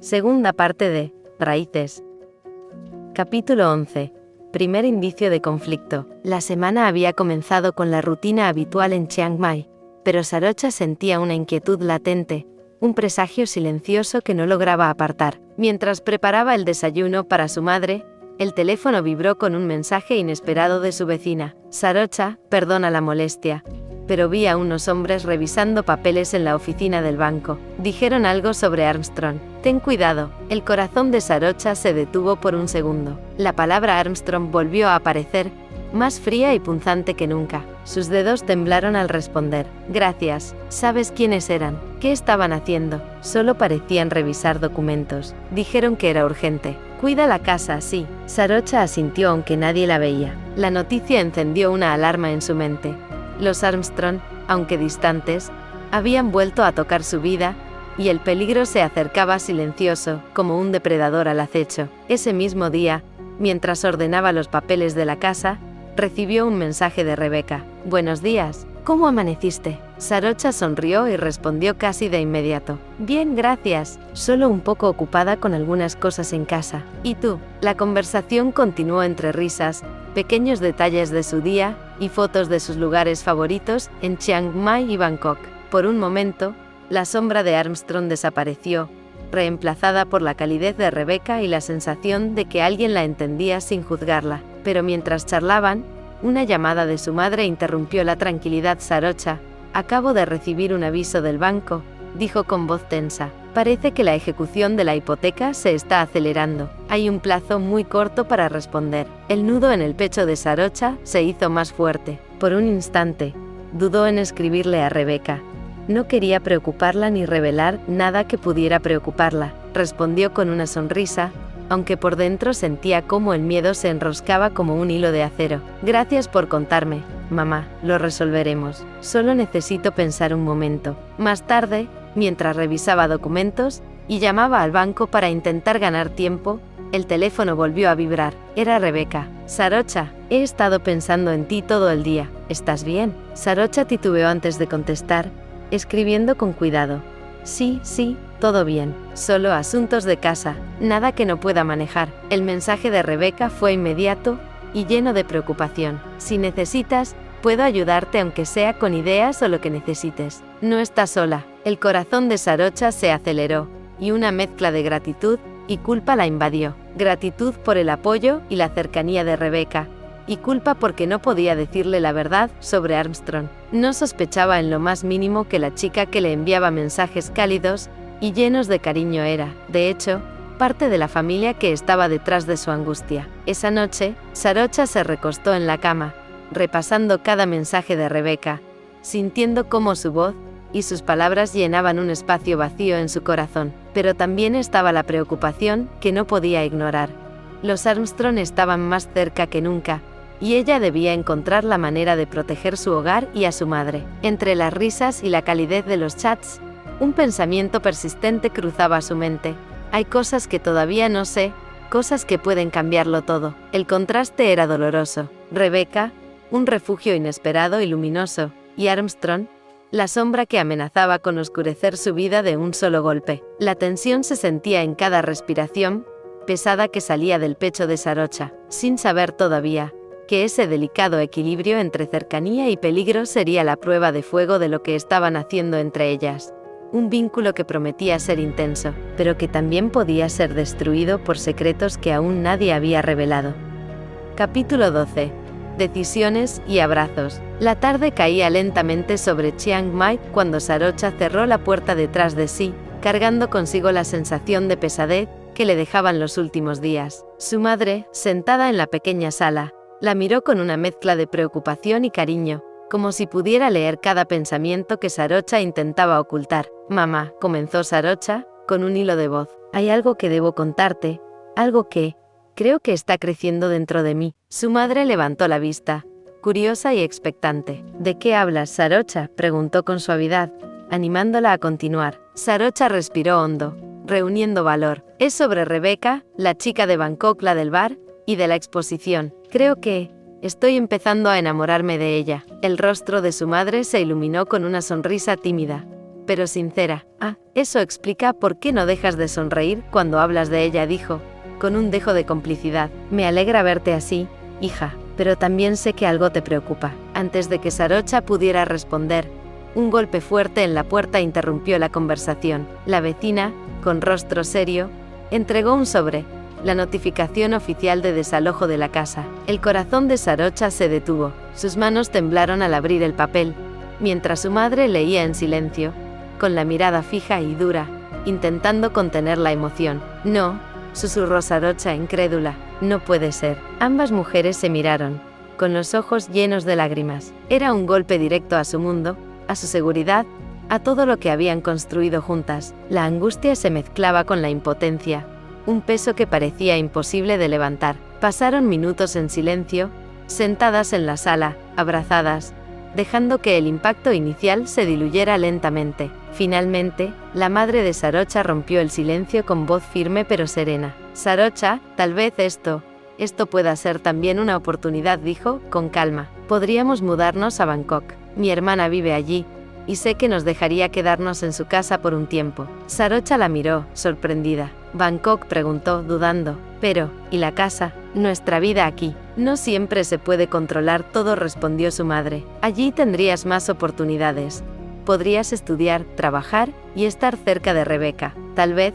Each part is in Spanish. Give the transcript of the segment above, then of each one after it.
Segunda parte de Raíces. Capítulo 11. Primer indicio de conflicto. La semana había comenzado con la rutina habitual en Chiang Mai, pero Sarocha sentía una inquietud latente, un presagio silencioso que no lograba apartar. Mientras preparaba el desayuno para su madre, el teléfono vibró con un mensaje inesperado de su vecina. Sarocha, perdona la molestia, pero vi a unos hombres revisando papeles en la oficina del banco. Dijeron algo sobre Armstrong. Ten cuidado. El corazón de Sarocha se detuvo por un segundo. La palabra Armstrong volvió a aparecer, más fría y punzante que nunca. Sus dedos temblaron al responder. Gracias. ¿Sabes quiénes eran? ¿Qué estaban haciendo? Solo parecían revisar documentos. Dijeron que era urgente. Cuida la casa, sí. Sarocha asintió aunque nadie la veía. La noticia encendió una alarma en su mente. Los Armstrong, aunque distantes, habían vuelto a tocar su vida, y el peligro se acercaba silencioso, como un depredador al acecho. Ese mismo día, mientras ordenaba los papeles de la casa, recibió un mensaje de Rebecca. Buenos días. ¿Cómo amaneciste? Sarocha sonrió y respondió casi de inmediato. Bien, gracias. Solo un poco ocupada con algunas cosas en casa. ¿Y tú? La conversación continuó entre risas, pequeños detalles de su día y fotos de sus lugares favoritos en Chiang Mai y Bangkok. Por un momento, la sombra de Armstrong desapareció, reemplazada por la calidez de Rebecca y la sensación de que alguien la entendía sin juzgarla. Pero mientras charlaban, una llamada de su madre interrumpió la tranquilidad. Sarocha, acabo de recibir un aviso del banco, dijo con voz tensa. Parece que la ejecución de la hipoteca se está acelerando. Hay un plazo muy corto para responder. El nudo en el pecho de Sarocha se hizo más fuerte. Por un instante, dudó en escribirle a Rebecca. No quería preocuparla ni revelar nada que pudiera preocuparla. Respondió con una sonrisa, aunque por dentro sentía cómo el miedo se enroscaba como un hilo de acero. Gracias por contarme, mamá, lo resolveremos. Solo necesito pensar un momento. Más tarde, mientras revisaba documentos y llamaba al banco para intentar ganar tiempo, el teléfono volvió a vibrar. Era Rebecca. Sarocha, he estado pensando en ti todo el día. ¿Estás bien? Sarocha titubeó antes de contestar, escribiendo con cuidado. Sí, todo bien. Solo asuntos de casa, nada que no pueda manejar. El mensaje de Rebecca fue inmediato y lleno de preocupación. Si necesitas, puedo ayudarte aunque sea con ideas o lo que necesites. No estás sola. El corazón de Sarocha se aceleró, y una mezcla de gratitud y culpa la invadió. Gratitud por el apoyo y la cercanía de Rebecca, y culpa porque no podía decirle la verdad sobre Armstrong. No sospechaba en lo más mínimo que la chica que le enviaba mensajes cálidos y llenos de cariño era, de hecho, parte de la familia que estaba detrás de su angustia. Esa noche, Sarocha se recostó en la cama, repasando cada mensaje de Rebecca, sintiendo cómo su voz y sus palabras llenaban un espacio vacío en su corazón. Pero también estaba la preocupación que no podía ignorar. Los Armstrong estaban más cerca que nunca, y ella debía encontrar la manera de proteger su hogar y a su madre. Entre las risas y la calidez de los chats, un pensamiento persistente cruzaba su mente. Hay cosas que todavía no sé, cosas que pueden cambiarlo todo. El contraste era doloroso. Rebecca, un refugio inesperado y luminoso, y Armstrong, la sombra que amenazaba con oscurecer su vida de un solo golpe. La tensión se sentía en cada respiración pesada que salía del pecho de Sarocha, sin saber todavía que ese delicado equilibrio entre cercanía y peligro sería la prueba de fuego de lo que estaban haciendo entre ellas. Un vínculo que prometía ser intenso, pero que también podía ser destruido por secretos que aún nadie había revelado. Capítulo 12. Decisiones y abrazos. La tarde caía lentamente sobre Chiang Mai cuando Sarocha cerró la puerta detrás de sí, cargando consigo la sensación de pesadez que le dejaban los últimos días. Su madre, sentada en la pequeña sala, la miró con una mezcla de preocupación y cariño, como si pudiera leer cada pensamiento que Sarocha intentaba ocultar. Mamá, comenzó Sarocha, con un hilo de voz. Hay algo que debo contarte, algo que creo que está creciendo dentro de mí. Su madre levantó la vista, curiosa y expectante. ¿De qué hablas, Sarocha?, preguntó con suavidad, animándola a continuar. Sarocha respiró hondo, reuniendo valor. Es sobre Rebecca, la chica de Bangkok, la del bar, y de la exposición. Creo que estoy empezando a enamorarme de ella. El rostro de su madre se iluminó con una sonrisa tímida. pero sincera. Ah, eso explica por qué no dejas de sonreír cuando hablas de ella, dijo, con un dejo de complicidad. Me alegra verte así, hija, pero también sé que algo te preocupa. Antes de que Sarocha pudiera responder, un golpe fuerte en la puerta interrumpió la conversación. La vecina, con rostro serio, entregó un sobre, la notificación oficial de desalojo de la casa. El corazón de Sarocha se detuvo, sus manos temblaron al abrir el papel, mientras su madre leía en silencio, con la mirada fija y dura, intentando contener la emoción. No, susurró Sarocha incrédula, no puede ser. Ambas mujeres se miraron, con los ojos llenos de lágrimas. Era un golpe directo a su mundo, a su seguridad, a todo lo que habían construido juntas. La angustia se mezclaba con la impotencia, un peso que parecía imposible de levantar. Pasaron minutos en silencio, sentadas en la sala, abrazadas, dejando que el impacto inicial se diluyera lentamente. Finalmente, la madre de Sarocha rompió el silencio con voz firme pero serena. Sarocha, tal vez esto pueda ser también una oportunidad, dijo, con calma. Podríamos mudarnos a Bangkok. Mi hermana vive allí, y sé que nos dejaría quedarnos en su casa por un tiempo. Sarocha la miró, sorprendida. Bangkok, preguntó, dudando. Pero, ¿y la casa? Nuestra vida aquí. No siempre se puede controlar todo, respondió su madre. Allí tendrías más oportunidades. Podrías estudiar, trabajar y estar cerca de Rebeca. Tal vez,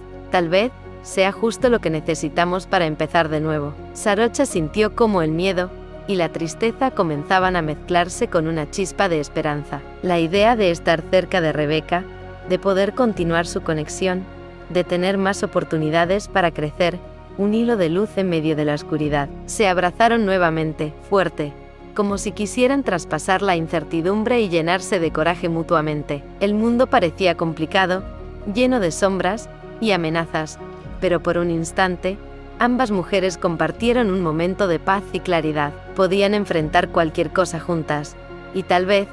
sea justo lo que necesitamos para empezar de nuevo. Sarocha sintió cómo el miedo y la tristeza comenzaban a mezclarse con una chispa de esperanza. La idea de estar cerca de Rebeca, de poder continuar su conexión, de tener más oportunidades para crecer, un hilo de luz en medio de la oscuridad. Se abrazaron nuevamente, fuerte, como si quisieran traspasar la incertidumbre y llenarse de coraje mutuamente. El mundo parecía complicado, lleno de sombras y amenazas, pero por un instante, ambas mujeres compartieron un momento de paz y claridad. Podían enfrentar cualquier cosa juntas, y tal vez,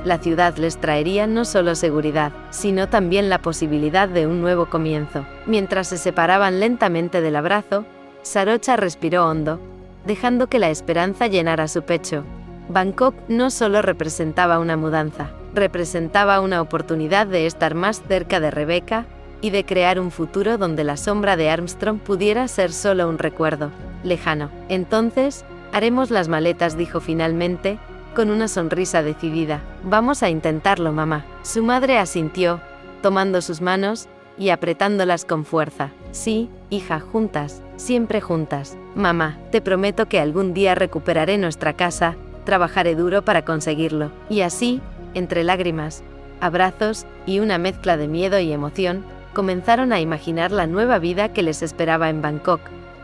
la ciudad les traería no solo seguridad, sino también la posibilidad de un nuevo comienzo. Mientras se separaban lentamente del abrazo, Sarocha respiró hondo, dejando que la esperanza llenara su pecho. Bangkok no solo representaba una mudanza, representaba una oportunidad de estar más cerca de Rebeca, y de crear un futuro donde la sombra de Armstrong pudiera ser solo un recuerdo lejano. Entonces, haremos las maletas, dijo finalmente, con una sonrisa decidida. Vamos a intentarlo, mamá. Su madre asintió, tomando sus manos y apretándolas con fuerza. Sí, hija, juntas, siempre juntas. Mamá, te prometo que algún día recuperaré nuestra casa, trabajaré duro para conseguirlo. Y así, entre lágrimas, abrazos y una mezcla de miedo y emoción, comenzaron a imaginar la nueva vida que les esperaba en Bangkok,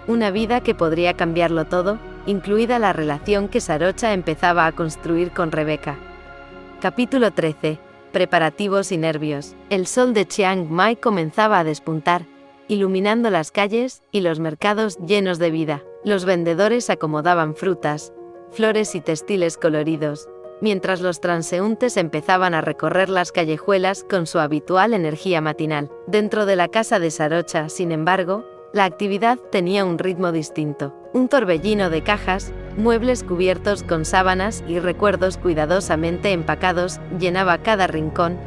una vida que podría cambiarlo todo, incluida la relación que Sarocha empezaba a construir con Rebeca. Capítulo 13. Preparativos y nervios. El sol de Chiang Mai comenzaba a despuntar, iluminando las calles y los mercados llenos de vida. Los vendedores acomodaban frutas, flores y textiles coloridos, mientras los transeúntes empezaban a recorrer las callejuelas con su habitual energía matinal. Dentro de la casa de Sarocha, sin embargo, la actividad tenía un ritmo distinto. Un torbellino de cajas, muebles cubiertos con sábanas y recuerdos cuidadosamente empacados llenaba cada rincón,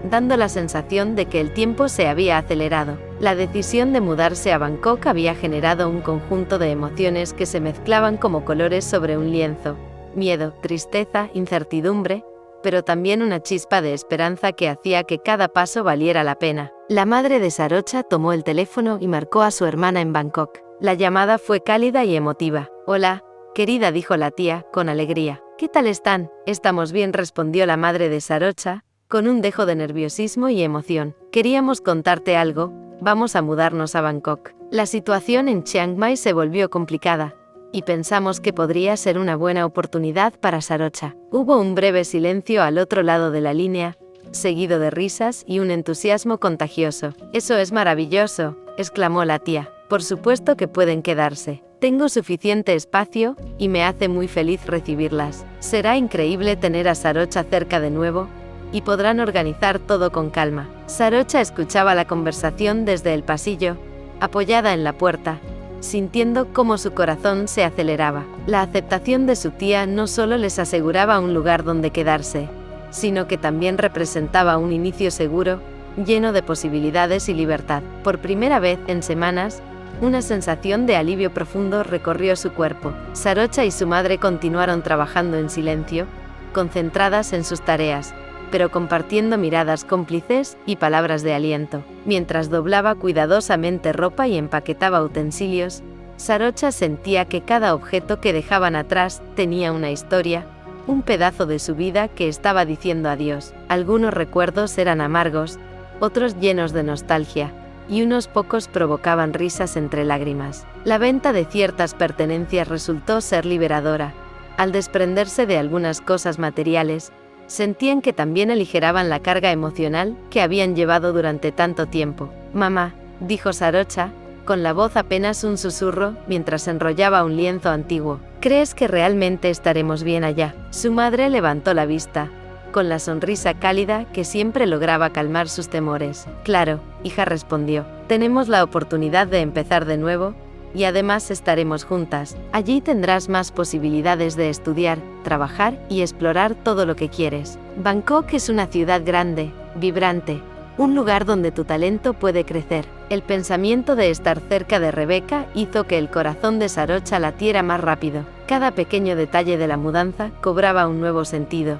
dando la sensación de que el tiempo se había acelerado. La decisión de mudarse a Bangkok había generado un conjunto de emociones que se mezclaban como colores sobre un lienzo. Miedo, tristeza, incertidumbre, pero también una chispa de esperanza que hacía que cada paso valiera la pena. La madre de Sarocha tomó el teléfono y marcó a su hermana en Bangkok. La llamada fue cálida y emotiva. Hola, querida, dijo la tía, con alegría. ¿Qué tal están? Estamos bien, respondió la madre de Sarocha, con un dejo de nerviosismo y emoción. Queríamos contarte algo, vamos a mudarnos a Bangkok. La situación en Chiang Mai se volvió complicada, y pensamos que podría ser una buena oportunidad para Sarocha. Hubo un breve silencio al otro lado de la línea, seguido de risas y un entusiasmo contagioso. Eso es maravilloso, exclamó la tía. Por supuesto que pueden quedarse. Tengo suficiente espacio, y me hace muy feliz recibirlas. Será increíble tener a Sarocha cerca de nuevo, y podrán organizar todo con calma. Sarocha escuchaba la conversación desde el pasillo, apoyada en la puerta, sintiendo cómo su corazón se aceleraba. La aceptación de su tía no solo les aseguraba un lugar donde quedarse, sino que también representaba un inicio seguro, lleno de posibilidades y libertad. Por primera vez en semanas, una sensación de alivio profundo recorrió su cuerpo. Sarocha y su madre continuaron trabajando en silencio, concentradas en sus tareas, pero compartiendo miradas cómplices y palabras de aliento. Mientras doblaba cuidadosamente ropa y empaquetaba utensilios, Sarocha sentía que cada objeto que dejaban atrás tenía una historia, un pedazo de su vida que estaba diciendo adiós. Algunos recuerdos eran amargos, otros llenos de nostalgia, y unos pocos provocaban risas entre lágrimas. La venta de ciertas pertenencias resultó ser liberadora. Al desprenderse de algunas cosas materiales, sentían que también aligeraban la carga emocional que habían llevado durante tanto tiempo. «Mamá», dijo Sarocha, con la voz apenas un susurro, mientras enrollaba un lienzo antiguo, «¿crees que realmente estaremos bien allá?». Su madre levantó la vista, con la sonrisa cálida que siempre lograba calmar sus temores. «Claro», hija respondió, «tenemos la oportunidad de empezar de nuevo, y además estaremos juntas. Allí tendrás más posibilidades de estudiar, trabajar y explorar todo lo que quieres. Bangkok es una ciudad grande, vibrante, un lugar donde tu talento puede crecer». El pensamiento de estar cerca de Rebeca hizo que el corazón de Sarocha latiera más rápido. Cada pequeño detalle de la mudanza cobraba un nuevo sentido.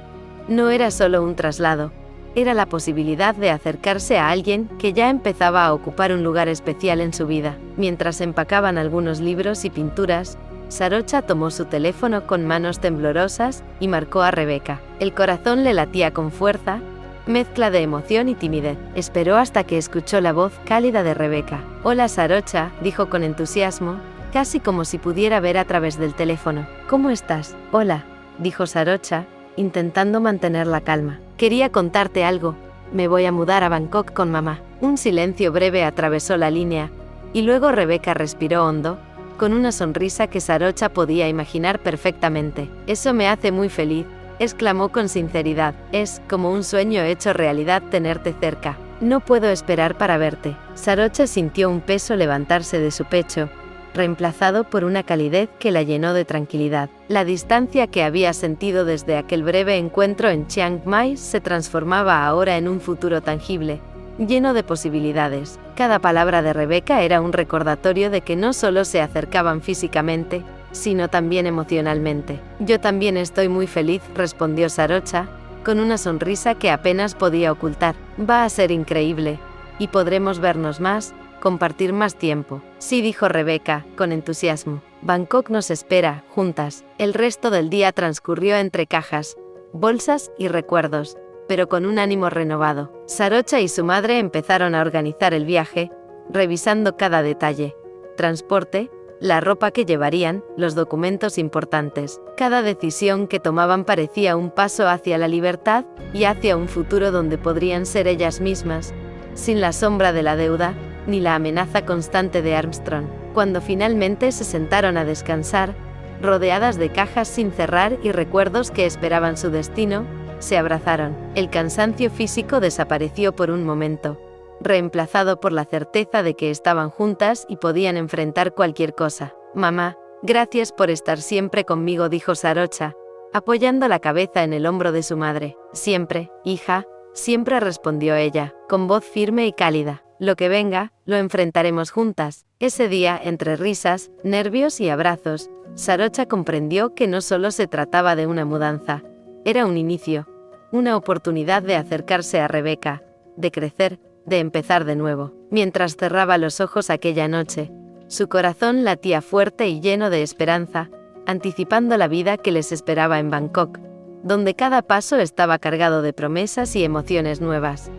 No era solo un traslado, era la posibilidad de acercarse a alguien que ya empezaba a ocupar un lugar especial en su vida. Mientras empacaban algunos libros y pinturas, Sarocha tomó su teléfono con manos temblorosas y marcó a Rebeca. El corazón le latía con fuerza, mezcla de emoción y timidez. Esperó hasta que escuchó la voz cálida de Rebeca. «Hola Sarocha», dijo con entusiasmo, casi como si pudiera ver a través del teléfono. «¿Cómo estás?». «Hola», dijo Sarocha, intentando mantener la calma. «Quería contarte algo. Me voy a mudar a Bangkok con mamá». Un silencio breve atravesó la línea, y luego Rebeca respiró hondo, con una sonrisa que Sarocha podía imaginar perfectamente. «Eso me hace muy feliz», exclamó con sinceridad. «Es como un sueño hecho realidad tenerte cerca. No puedo esperar para verte». Sarocha sintió un peso levantarse de su pecho, reemplazado por una calidez que la llenó de tranquilidad. La distancia que había sentido desde aquel breve encuentro en Chiang Mai se transformaba ahora en un futuro tangible, lleno de posibilidades. Cada palabra de Rebeca era un recordatorio de que no solo se acercaban físicamente, sino también emocionalmente. «Yo también estoy muy feliz», respondió Sarocha, con una sonrisa que apenas podía ocultar. «Va a ser increíble, y podremos vernos más, compartir más tiempo». «Sí», dijo Rebeca, con entusiasmo. «Bangkok nos espera, juntas». El resto del día transcurrió entre cajas, bolsas y recuerdos, pero con un ánimo renovado. Sarocha y su madre empezaron a organizar el viaje, revisando cada detalle: transporte, la ropa que llevarían, los documentos importantes. Cada decisión que tomaban parecía un paso hacia la libertad y hacia un futuro donde podrían ser ellas mismas, sin la sombra de la deuda, ni la amenaza constante de Armstrong. Cuando finalmente se sentaron a descansar, rodeadas de cajas sin cerrar y recuerdos que esperaban su destino, se abrazaron. El cansancio físico desapareció por un momento, reemplazado por la certeza de que estaban juntas y podían enfrentar cualquier cosa. «Mamá, gracias por estar siempre conmigo», dijo Sarocha, apoyando la cabeza en el hombro de su madre. «Siempre, hija, siempre», respondió ella, con voz firme y cálida. «Lo que venga, lo enfrentaremos juntas». Ese día, entre risas, nervios y abrazos, Sarocha comprendió que no solo se trataba de una mudanza, era un inicio, una oportunidad de acercarse a Rebeca, de crecer, de empezar de nuevo. Mientras cerraba los ojos aquella noche, su corazón latía fuerte y lleno de esperanza, anticipando la vida que les esperaba en Bangkok, donde cada paso estaba cargado de promesas y emociones nuevas.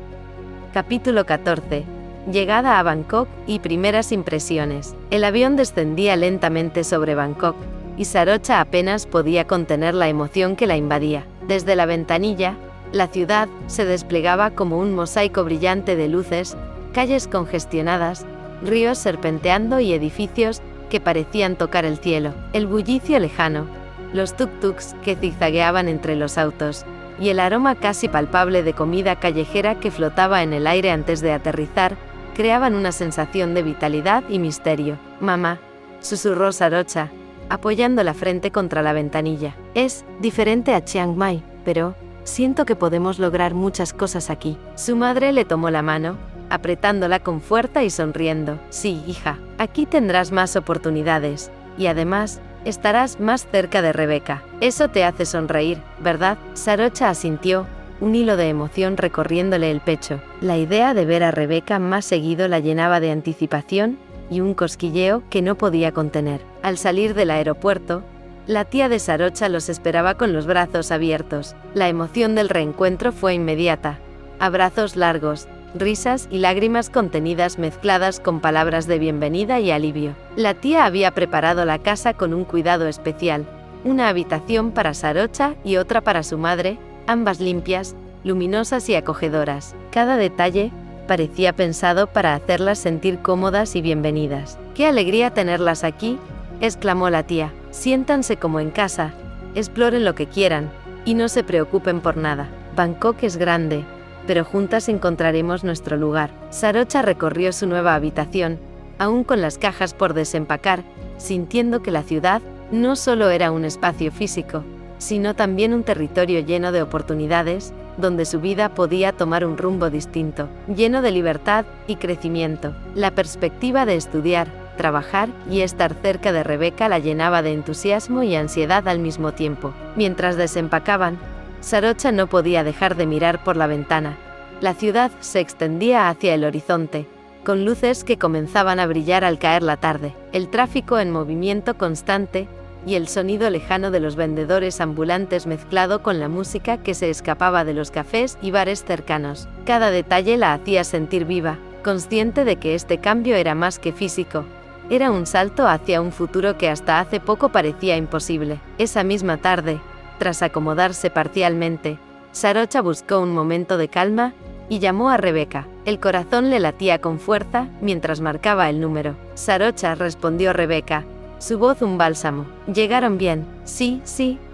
Capítulo 14. Llegada a Bangkok y primeras impresiones. El avión descendía lentamente sobre Bangkok, y Sarocha apenas podía contener la emoción que la invadía. Desde la ventanilla, la ciudad se desplegaba como un mosaico brillante de luces, calles congestionadas, ríos serpenteando y edificios que parecían tocar el cielo. El bullicio lejano, los tuk-tuks que zigzagueaban entre los autos, y el aroma casi palpable de comida callejera que flotaba en el aire antes de aterrizar, creaban una sensación de vitalidad y misterio. «Mamá», susurró Sarocha, apoyando la frente contra la ventanilla. «Es diferente a Chiang Mai, pero Siento que podemos lograr muchas cosas aquí. Su madre le tomó la mano, apretándola con fuerza y sonriendo. Sí, hija, aquí tendrás más oportunidades. Y además, estarás más cerca de Rebeca. Eso te hace sonreír, ¿verdad? Sarocha asintió, un hilo de emoción recorriéndole el pecho. La idea de ver a Rebeca más seguido la llenaba de anticipación y un cosquilleo que no podía contener. Al salir del aeropuerto, la tía de Sarocha los esperaba con los brazos abiertos. La emoción del reencuentro fue inmediata. Abrazos largos, risas y lágrimas contenidas mezcladas con palabras de bienvenida y alivio. La tía había preparado la casa con un cuidado especial, una habitación para Sarocha y otra para su madre, ambas limpias, luminosas y acogedoras. Cada detalle parecía pensado para hacerlas sentir cómodas y bienvenidas. ¡Qué alegría tenerlas aquí!, exclamó la tía. Siéntanse como en casa, exploren lo que quieran, y no se preocupen por nada. Bangkok es grande, pero juntas encontraremos nuestro lugar. Sarocha recorrió su nueva habitación, aún con las cajas por desempacar, sintiendo que la ciudad no solo era un espacio físico, sino también un territorio lleno de oportunidades, donde su vida podía tomar un rumbo distinto, lleno de libertad y crecimiento. La perspectiva de estudiar, trabajar y estar cerca de Rebeca la llenaba de entusiasmo y ansiedad al mismo tiempo. Mientras desempacaban, Sarocha no podía dejar de mirar por la ventana. La ciudad se extendía hacia el horizonte, con luces que comenzaban a brillar al caer la tarde, el tráfico en movimiento constante y el sonido lejano de los vendedores ambulantes mezclado con la música que se escapaba de los cafés y bares cercanos. Cada detalle la hacía sentir viva, consciente de que este cambio era más que físico. Era un salto hacia un futuro que hasta hace poco parecía imposible. Esa misma tarde, tras acomodarse parcialmente, Sarocha buscó un momento de calma y llamó a Rebeca. El corazón le latía con fuerza mientras marcaba el número. Sarocha, respondió Rebeca, su voz un bálsamo. ¿Llegaron bien? Sí,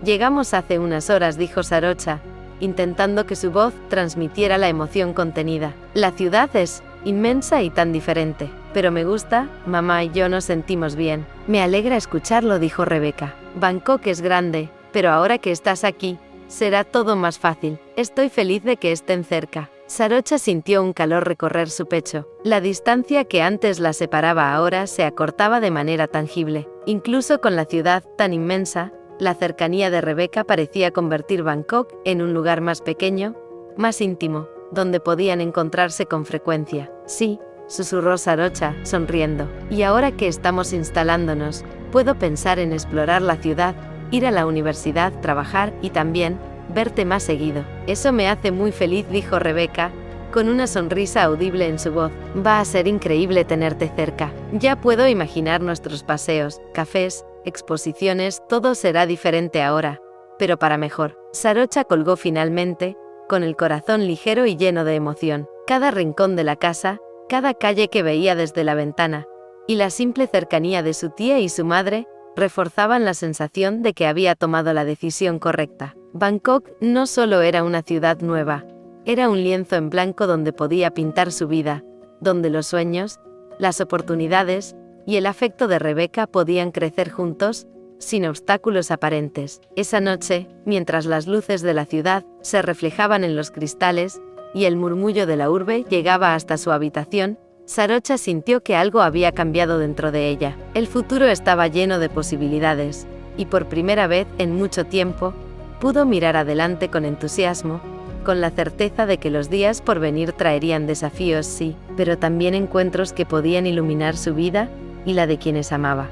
llegamos hace unas horas, dijo Sarocha, intentando que su voz transmitiera la emoción contenida. La ciudad es inmensa y tan diferente. Pero me gusta, mamá y yo nos sentimos bien. Me alegra escucharlo, dijo Rebeca. Bangkok es grande, pero ahora que estás aquí, será todo más fácil. Estoy feliz de que estén cerca. Sarocha sintió un calor recorrer su pecho. La distancia que antes la separaba ahora se acortaba de manera tangible. Incluso con la ciudad tan inmensa, la cercanía de Rebeca parecía convertir Bangkok en un lugar más pequeño, más íntimo, donde podían encontrarse con frecuencia. Sí, susurró Sarocha, sonriendo. Y ahora que estamos instalándonos, puedo pensar en explorar la ciudad, ir a la universidad, trabajar y también verte más seguido. Eso me hace muy feliz, dijo Rebeca, con una sonrisa audible en su voz. Va a ser increíble tenerte cerca. Ya puedo imaginar nuestros paseos, cafés, exposiciones, todo será diferente ahora, pero para mejor. Sarocha colgó finalmente, con el corazón ligero y lleno de emoción. Cada rincón de la casa, cada calle que veía desde la ventana, y la simple cercanía de su tía y su madre, reforzaban la sensación de que había tomado la decisión correcta. Bangkok no solo era una ciudad nueva, era un lienzo en blanco donde podía pintar su vida, donde los sueños, las oportunidades y el afecto de Rebeca podían crecer juntos, sin obstáculos aparentes. Esa noche, mientras las luces de la ciudad se reflejaban en los cristales, y el murmullo de la urbe llegaba hasta su habitación, Sarocha sintió que algo había cambiado dentro de ella. El futuro estaba lleno de posibilidades, y por primera vez en mucho tiempo, pudo mirar adelante con entusiasmo, con la certeza de que los días por venir traerían desafíos, sí, pero también encuentros que podían iluminar su vida y la de quienes amaba.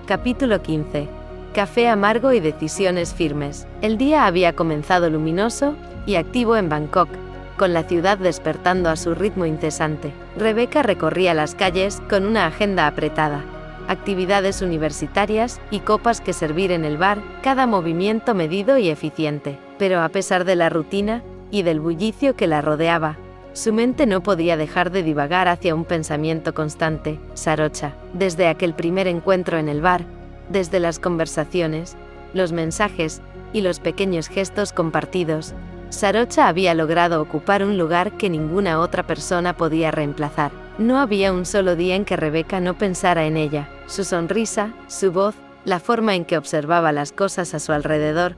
Capítulo 15. Café amargo y decisiones firmes. El día había comenzado luminoso y activo en Bangkok, con la ciudad despertando a su ritmo incesante. Rebeca recorría las calles con una agenda apretada, actividades universitarias y copas que servir en el bar, cada movimiento medido y eficiente. Pero a pesar de la rutina y del bullicio que la rodeaba, su mente no podía dejar de divagar hacia un pensamiento constante: Sarocha. Desde aquel primer encuentro en el bar, desde las conversaciones, los mensajes y los pequeños gestos compartidos, Sarocha había logrado ocupar un lugar que ninguna otra persona podía reemplazar. No había un solo día en que Rebeca no pensara en ella. Su sonrisa, su voz, la forma en que observaba las cosas a su alrededor,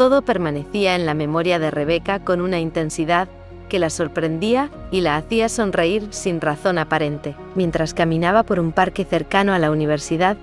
Todo permanecía en la memoria de Rebeca con una intensidad que la sorprendía y la hacía sonreír sin razón aparente. Mientras caminaba por un parque cercano a la universidad,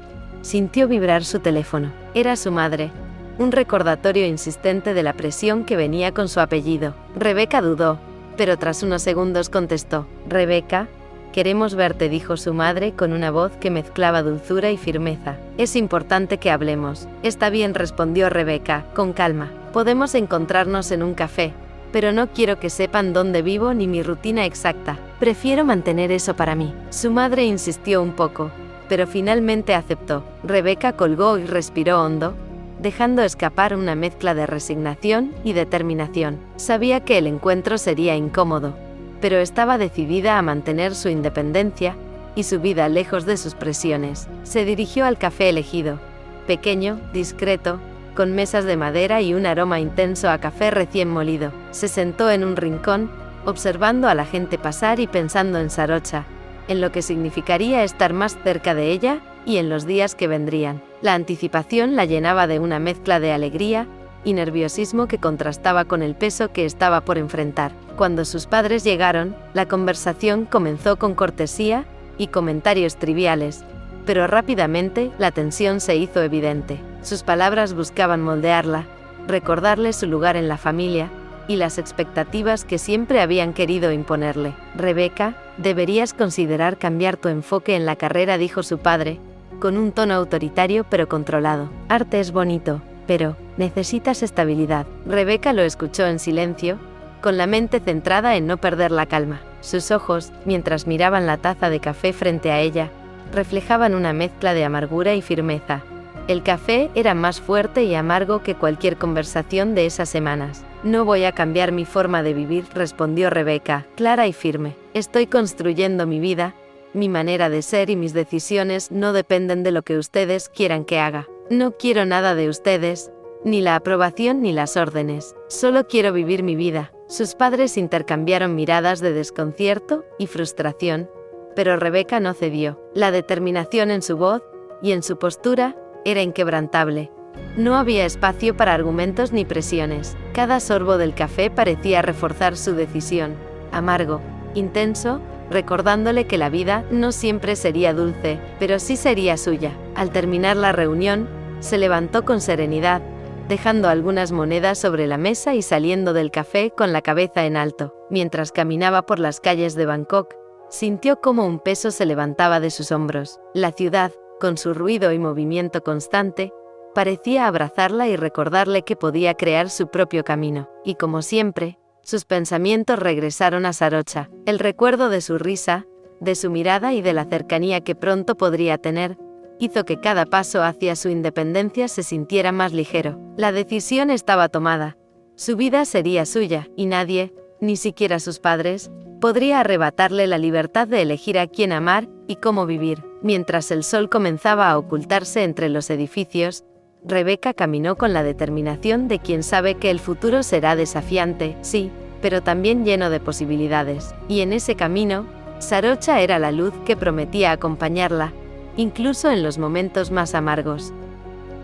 sintió vibrar su teléfono. Era su madre, un recordatorio insistente de la presión que venía con su apellido. Rebeca dudó, pero tras unos segundos contestó. «Rebeca, queremos verte», dijo su madre con una voz que mezclaba dulzura y firmeza. «Es importante que hablemos». «Está bien», respondió Rebeca, con calma. «Podemos encontrarnos en un café, pero no quiero que sepan dónde vivo ni mi rutina exacta. Prefiero mantener eso para mí». Su madre insistió un poco, pero finalmente aceptó. Rebeca colgó y respiró hondo, dejando escapar una mezcla de resignación y determinación. Sabía que el encuentro sería incómodo, pero estaba decidida a mantener su independencia y su vida lejos de sus presiones. Se dirigió al café elegido, pequeño, discreto, con mesas de madera y un aroma intenso a café recién molido. Se sentó en un rincón, observando a la gente pasar y pensando en Sarocha, en lo que significaría estar más cerca de ella y en los días que vendrían. La anticipación la llenaba de una mezcla de alegría y nerviosismo que contrastaba con el peso que estaba por enfrentar. Cuando sus padres llegaron, la conversación comenzó con cortesía y comentarios triviales, pero rápidamente la tensión se hizo evidente. Sus palabras buscaban moldearla, recordarle su lugar en la familia y las expectativas que siempre habían querido imponerle. «Rebeca, deberías considerar cambiar tu enfoque en la carrera», dijo su padre, con un tono autoritario pero controlado. «Arte es bonito, pero necesitas estabilidad». Rebeca lo escuchó en silencio, con la mente centrada en no perder la calma. Sus ojos, mientras miraban la taza de café frente a ella, reflejaban una mezcla de amargura y firmeza. El café era más fuerte y amargo que cualquier conversación de esas semanas. «No voy a cambiar mi forma de vivir», respondió Rebeca, clara y firme. «Estoy construyendo mi vida, mi manera de ser y mis decisiones no dependen de lo que ustedes quieran que haga. No quiero nada de ustedes, ni la aprobación ni las órdenes. Solo quiero vivir mi vida». Sus padres intercambiaron miradas de desconcierto y frustración, pero Rebeca no cedió. La determinación en su voz y en su postura era inquebrantable. No había espacio para argumentos ni presiones. Cada sorbo del café parecía reforzar su decisión. Amargo, intenso, recordándole que la vida no siempre sería dulce, pero sí sería suya. Al terminar la reunión, se levantó con serenidad, dejando algunas monedas sobre la mesa y saliendo del café con la cabeza en alto. Mientras caminaba por las calles de Bangkok, sintió cómo un peso se levantaba de sus hombros. La ciudad, con su ruido y movimiento constante, parecía abrazarla y recordarle que podía crear su propio camino. Y como siempre, sus pensamientos regresaron a Sarocha. El recuerdo de su risa, de su mirada y de la cercanía que pronto podría tener, hizo que cada paso hacia su independencia se sintiera más ligero. La decisión estaba tomada. Su vida sería suya, y nadie, ni siquiera sus padres, podría arrebatarle la libertad de elegir a quién amar y cómo vivir. Mientras el sol comenzaba a ocultarse entre los edificios, Rebeca caminó con la determinación de quien sabe que el futuro será desafiante, sí, pero también lleno de posibilidades. Y en ese camino, Sarocha era la luz que prometía acompañarla, incluso en los momentos más amargos.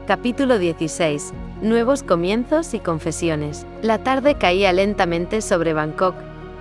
Capítulo 16. Nuevos comienzos y confesiones. La tarde caía lentamente sobre Bangkok,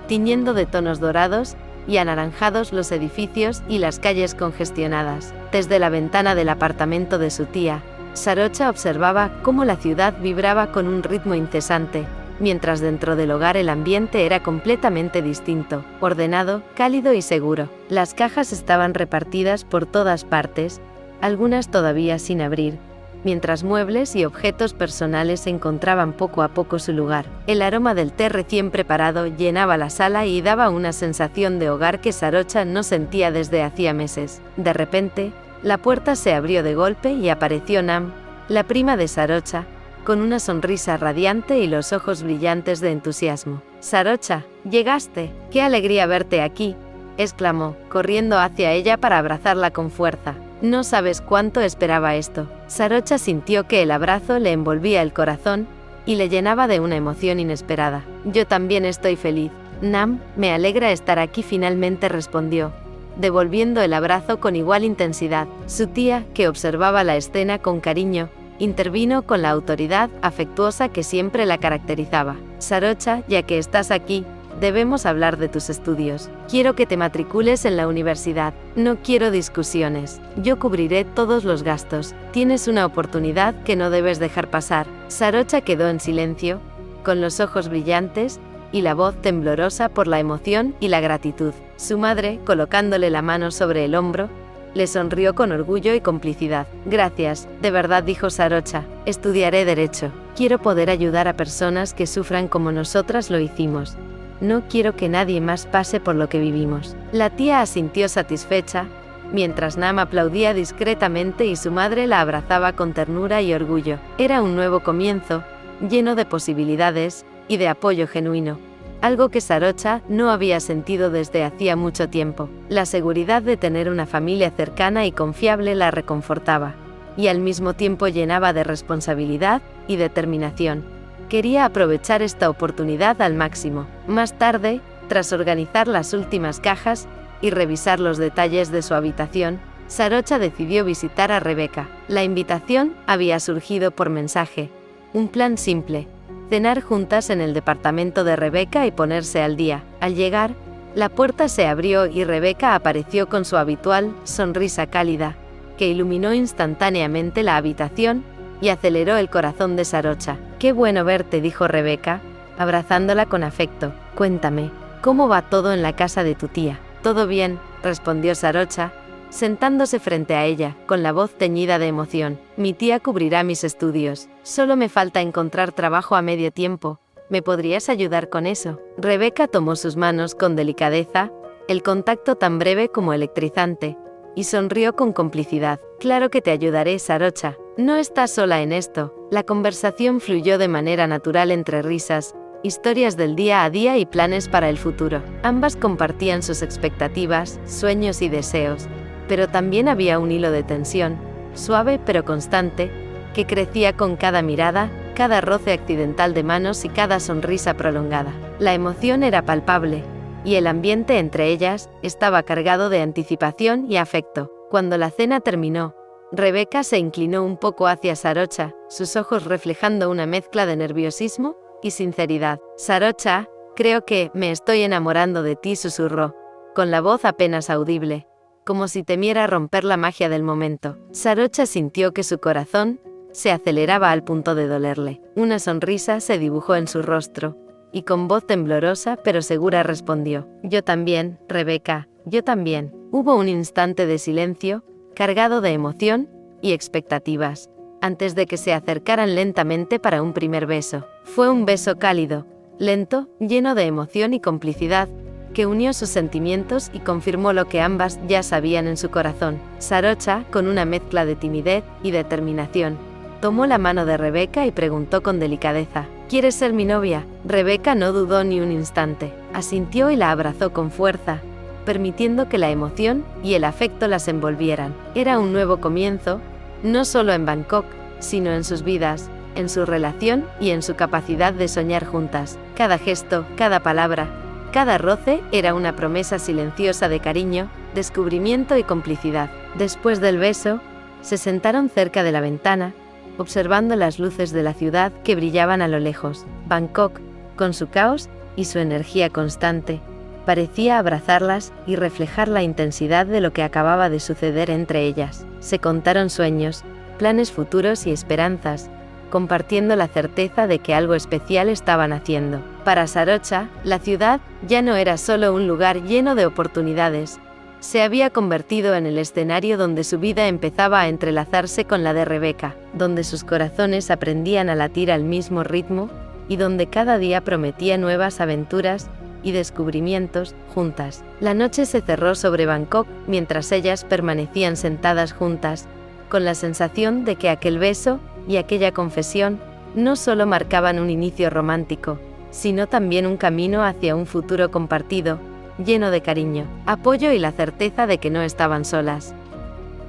tiñendo de tonos dorados y anaranjados los edificios y las calles congestionadas. Desde la ventana del apartamento de su tía, Sarocha observaba cómo la ciudad vibraba con un ritmo incesante, mientras dentro del hogar el ambiente era completamente distinto, ordenado, cálido y seguro. Las cajas estaban repartidas por todas partes, algunas todavía sin abrir, mientras muebles y objetos personales encontraban poco a poco su lugar. El aroma del té recién preparado llenaba la sala y daba una sensación de hogar que Sarocha no sentía desde hacía meses. De repente, la puerta se abrió de golpe y apareció Nam, la prima de Sarocha, con una sonrisa radiante y los ojos brillantes de entusiasmo. «Sarocha, llegaste. ¡Qué alegría verte aquí!», exclamó, corriendo hacia ella para abrazarla con fuerza. No sabes cuánto esperaba esto. Sarocha sintió que el abrazo le envolvía el corazón y le llenaba de una emoción inesperada. «Yo también estoy feliz, Nam, me alegra estar aquí», finalmente respondió, devolviendo el abrazo con igual intensidad. Su tía, que observaba la escena con cariño, intervino con la autoridad afectuosa que siempre la caracterizaba. Sarocha, ya que estás aquí, debemos hablar de tus estudios. Quiero que te matricules en la universidad. No quiero discusiones. Yo cubriré todos los gastos. Tienes una oportunidad que no debes dejar pasar. Sarocha quedó en silencio, con los ojos brillantes y la voz temblorosa por la emoción y la gratitud. Su madre, colocándole la mano sobre el hombro, le sonrió con orgullo y complicidad. Gracias, de verdad, dijo Sarocha. Estudiaré Derecho. Quiero poder ayudar a personas que sufran como nosotras lo hicimos. No quiero que nadie más pase por lo que vivimos. La tía asintió satisfecha, mientras Nam aplaudía discretamente y su madre la abrazaba con ternura y orgullo. Era un nuevo comienzo, lleno de posibilidades y de apoyo genuino. Algo que Sarocha no había sentido desde hacía mucho tiempo. La seguridad de tener una familia cercana y confiable la reconfortaba, y al mismo tiempo llenaba de responsabilidad y determinación. Quería aprovechar esta oportunidad al máximo. Más tarde, tras organizar las últimas cajas y revisar los detalles de su habitación, Sarocha decidió visitar a Rebeca. La invitación había surgido por mensaje. Un plan simple: cenar juntas en el departamento de Rebeca y ponerse al día. Al llegar, la puerta se abrió y Rebeca apareció con su habitual sonrisa cálida, que iluminó instantáneamente la habitación y aceleró el corazón de Sarocha. «Qué bueno verte», dijo Rebeca, abrazándola con afecto. «Cuéntame, ¿cómo va todo en la casa de tu tía?» «Todo bien», respondió Sarocha, sentándose frente a ella, con la voz teñida de emoción. «Mi tía cubrirá mis estudios. Solo me falta encontrar trabajo a medio tiempo. ¿Me podrías ayudar con eso?» Rebeca tomó sus manos con delicadeza, el contacto tan breve como electrizante, y sonrió con complicidad. «Claro que te ayudaré, Sarocha. No estás sola en esto». La conversación fluyó de manera natural entre risas, historias del día a día y planes para el futuro. Ambas compartían sus expectativas, sueños y deseos, pero también había un hilo de tensión, suave pero constante, que crecía con cada mirada, cada roce accidental de manos y cada sonrisa prolongada. La emoción era palpable, y el ambiente entre ellas estaba cargado de anticipación y afecto. Cuando la cena terminó, Rebeca se inclinó un poco hacia Sarocha, sus ojos reflejando una mezcla de nerviosismo y sinceridad. «Sarocha, creo que me estoy enamorando de ti», susurró, con la voz apenas audible, como si temiera romper la magia del momento. Sarocha sintió que su corazón se aceleraba al punto de dolerle. Una sonrisa se dibujó en su rostro, y con voz temblorosa pero segura respondió: «Yo también, Rebeca, yo también». Hubo un instante de silencio, cargado de emoción y expectativas, antes de que se acercaran lentamente para un primer beso. Fue un beso cálido, lento, lleno de emoción y complicidad, que unió sus sentimientos y confirmó lo que ambas ya sabían en su corazón. Sarocha, con una mezcla de timidez y determinación, tomó la mano de Rebeca y preguntó con delicadeza: «¿Quieres ser mi novia?» Rebeca no dudó ni un instante, asintió y la abrazó con fuerza, permitiendo que la emoción y el afecto las envolvieran. Era un nuevo comienzo, no solo en Bangkok, sino en sus vidas, en su relación y en su capacidad de soñar juntas. Cada gesto, cada palabra, cada roce era una promesa silenciosa de cariño, descubrimiento y complicidad. Después del beso, se sentaron cerca de la ventana, observando las luces de la ciudad que brillaban a lo lejos. Bangkok, con su caos y su energía constante, parecía abrazarlas y reflejar la intensidad de lo que acababa de suceder entre ellas. Se contaron sueños, planes futuros y esperanzas, compartiendo la certeza de que algo especial estaban haciendo. Para Sarocha, la ciudad ya no era solo un lugar lleno de oportunidades. Se había convertido en el escenario donde su vida empezaba a entrelazarse con la de Rebeca, donde sus corazones aprendían a latir al mismo ritmo, y donde cada día prometía nuevas aventuras y descubrimientos juntas. La noche se cerró sobre Bangkok mientras ellas permanecían sentadas juntas, con la sensación de que aquel beso y aquella confesión no solo marcaban un inicio romántico, sino también un camino hacia un futuro compartido, lleno de cariño, apoyo y la certeza de que no estaban solas.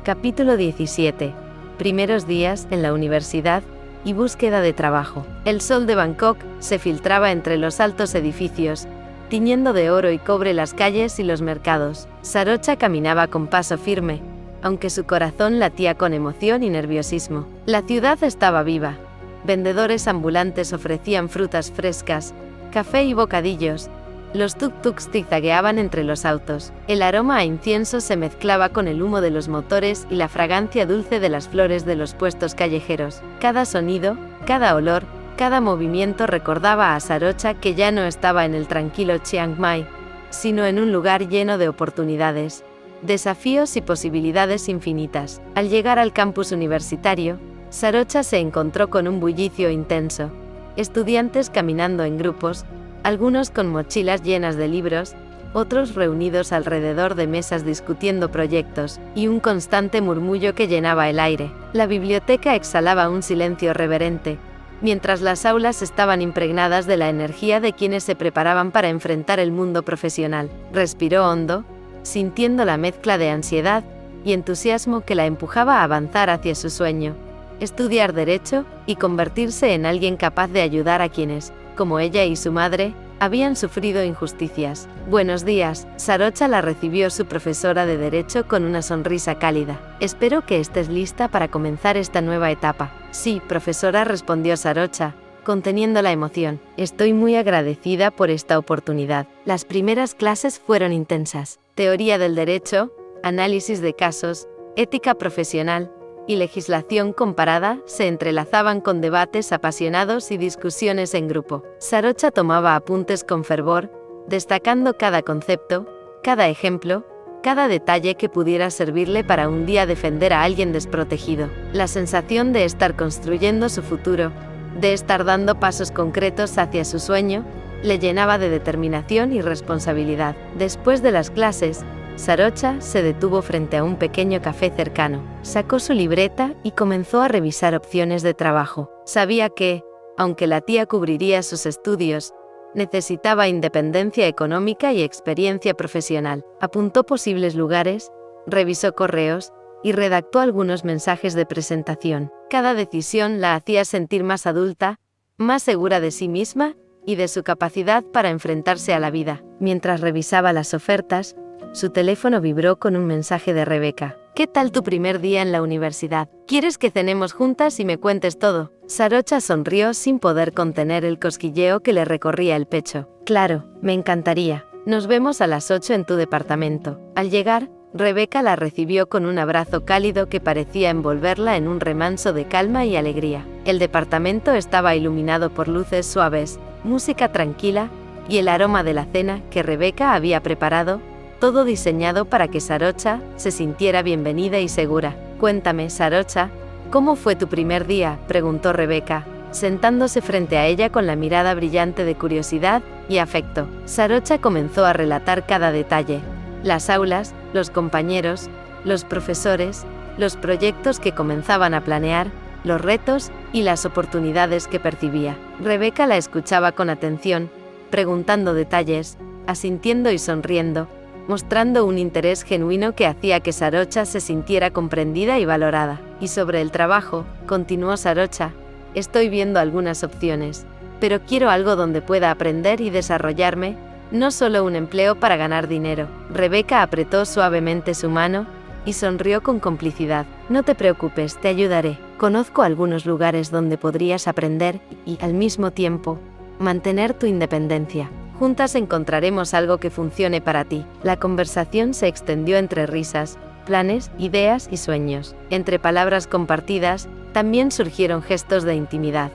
Capítulo 17. Primeros días en la universidad y búsqueda de trabajo. El sol de Bangkok se filtraba entre los altos edificios, tiñendo de oro y cobre las calles y los mercados. Sarocha caminaba con paso firme, aunque su corazón latía con emoción y nerviosismo. La ciudad estaba viva. Vendedores ambulantes ofrecían frutas frescas, café y bocadillos. Los tuk-tuks zigzagueaban entre los autos. El aroma a incienso se mezclaba con el humo de los motores y la fragancia dulce de las flores de los puestos callejeros. Cada sonido, cada olor, cada movimiento recordaba a Sarocha que ya no estaba en el tranquilo Chiang Mai, sino en un lugar lleno de oportunidades, desafíos y posibilidades infinitas. Al llegar al campus universitario, Sarocha se encontró con un bullicio intenso. Estudiantes caminando en grupos, algunos con mochilas llenas de libros, otros reunidos alrededor de mesas discutiendo proyectos, y un constante murmullo que llenaba el aire. La biblioteca exhalaba un silencio reverente, mientras las aulas estaban impregnadas de la energía de quienes se preparaban para enfrentar el mundo profesional. Respiró hondo, sintiendo la mezcla de ansiedad y entusiasmo que la empujaba a avanzar hacia su sueño: estudiar Derecho y convertirse en alguien capaz de ayudar a quienes, como ella y su madre, habían sufrido injusticias. Buenos días, Sarocha la recibió su profesora de Derecho con una sonrisa cálida. Espero que estés lista para comenzar esta nueva etapa. Sí, profesora, respondió Sarocha, conteniendo la emoción. Estoy muy agradecida por esta oportunidad. Las primeras clases fueron intensas. Teoría del derecho, análisis de casos, ética profesional y legislación comparada se entrelazaban con debates apasionados y discusiones en grupo. Sarocha tomaba apuntes con fervor, destacando cada concepto, cada ejemplo, cada detalle que pudiera servirle para un día defender a alguien desprotegido. La sensación de estar construyendo su futuro, de estar dando pasos concretos hacia su sueño, le llenaba de determinación y responsabilidad. Después de las clases, Sarocha se detuvo frente a un pequeño café cercano, sacó su libreta y comenzó a revisar opciones de trabajo. Sabía que, aunque la tía cubriría sus estudios, necesitaba independencia económica y experiencia profesional. Apuntó posibles lugares, revisó correos y redactó algunos mensajes de presentación. Cada decisión la hacía sentir más adulta, más segura de sí misma y de su capacidad para enfrentarse a la vida. Mientras revisaba las ofertas, su teléfono vibró con un mensaje de Rebeca. ¿Qué tal tu primer día en la universidad? ¿Quieres que cenemos juntas y me cuentes todo? Sarocha sonrió sin poder contener el cosquilleo que le recorría el pecho. Claro, me encantaría. Nos vemos a las 8 en tu departamento. Al llegar, Rebeca la recibió con un abrazo cálido que parecía envolverla en un remanso de calma y alegría. El departamento estaba iluminado por luces suaves, música tranquila y el aroma de la cena que Rebeca había preparado, todo diseñado para que Sarocha se sintiera bienvenida y segura. Cuéntame, Sarocha, ¿cómo fue tu primer día?, preguntó Rebeca, sentándose frente a ella con la mirada brillante de curiosidad y afecto. Sarocha comenzó a relatar cada detalle: las aulas, los compañeros, los profesores, los proyectos que comenzaban a planear, los retos y las oportunidades que percibía. Rebeca la escuchaba con atención, preguntando detalles, asintiendo y sonriendo, mostrando un interés genuino que hacía que Sarocha se sintiera comprendida y valorada. Y sobre el trabajo, continuó Sarocha, estoy viendo algunas opciones, pero quiero algo donde pueda aprender y desarrollarme, no solo un empleo para ganar dinero. Rebeca apretó suavemente su mano y sonrió con complicidad. No te preocupes, te ayudaré. Conozco algunos lugares donde podrías aprender y, al mismo tiempo, mantener tu independencia. Juntas encontraremos algo que funcione para ti. La conversación se extendió entre risas, planes, ideas y sueños. Entre palabras compartidas, también surgieron gestos de intimidad.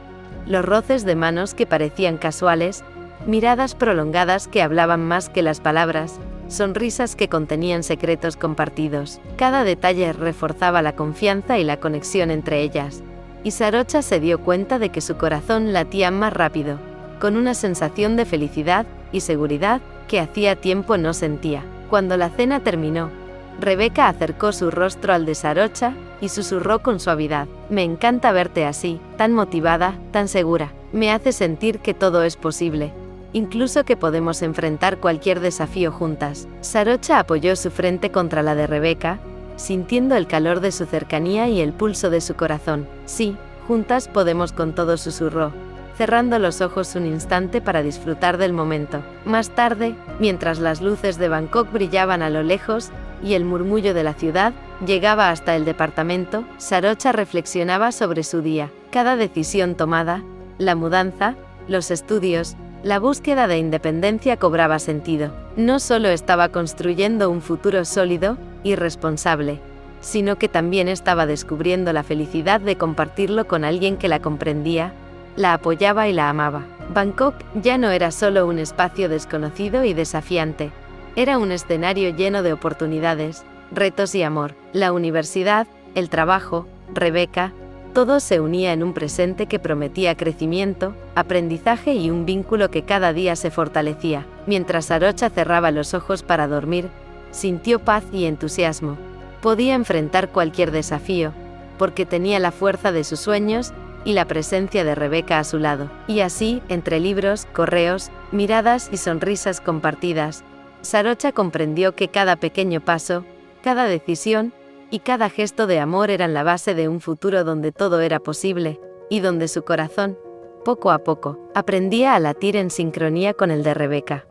Los roces de manos que parecían casuales, miradas prolongadas que hablaban más que las palabras, sonrisas que contenían secretos compartidos. Cada detalle reforzaba la confianza y la conexión entre ellas. Y Sarocha se dio cuenta de que su corazón latía más rápido, con una sensación de felicidad y seguridad que hacía tiempo no sentía. Cuando la cena terminó, Rebeca acercó su rostro al de Sarocha y susurró con suavidad: me encanta verte así, tan motivada, tan segura. Me hace sentir que todo es posible, incluso que podemos enfrentar cualquier desafío juntas. Sarocha apoyó su frente contra la de Rebeca, sintiendo el calor de su cercanía y el pulso de su corazón. Sí, juntas podemos con todo, susurró, cerrando los ojos un instante para disfrutar del momento. Más tarde, mientras las luces de Bangkok brillaban a lo lejos y el murmullo de la ciudad llegaba hasta el departamento, Sarocha reflexionaba sobre su día. Cada decisión tomada, la mudanza, los estudios, la búsqueda de independencia cobraba sentido. No solo estaba construyendo un futuro sólido y responsable, sino que también estaba descubriendo la felicidad de compartirlo con alguien que la comprendía, la apoyaba y la amaba. Bangkok ya no era solo un espacio desconocido y desafiante, era un escenario lleno de oportunidades, retos y amor. La universidad, el trabajo, Rebeca, todo se unía en un presente que prometía crecimiento, aprendizaje y un vínculo que cada día se fortalecía. Mientras Sarocha cerraba los ojos para dormir, sintió paz y entusiasmo. Podía enfrentar cualquier desafío, porque tenía la fuerza de sus sueños y la presencia de Rebeca a su lado. Y así, entre libros, correos, miradas y sonrisas compartidas, Sarocha comprendió que cada pequeño paso, cada decisión y cada gesto de amor eran la base de un futuro donde todo era posible, y donde su corazón, poco a poco, aprendía a latir en sincronía con el de Rebeca.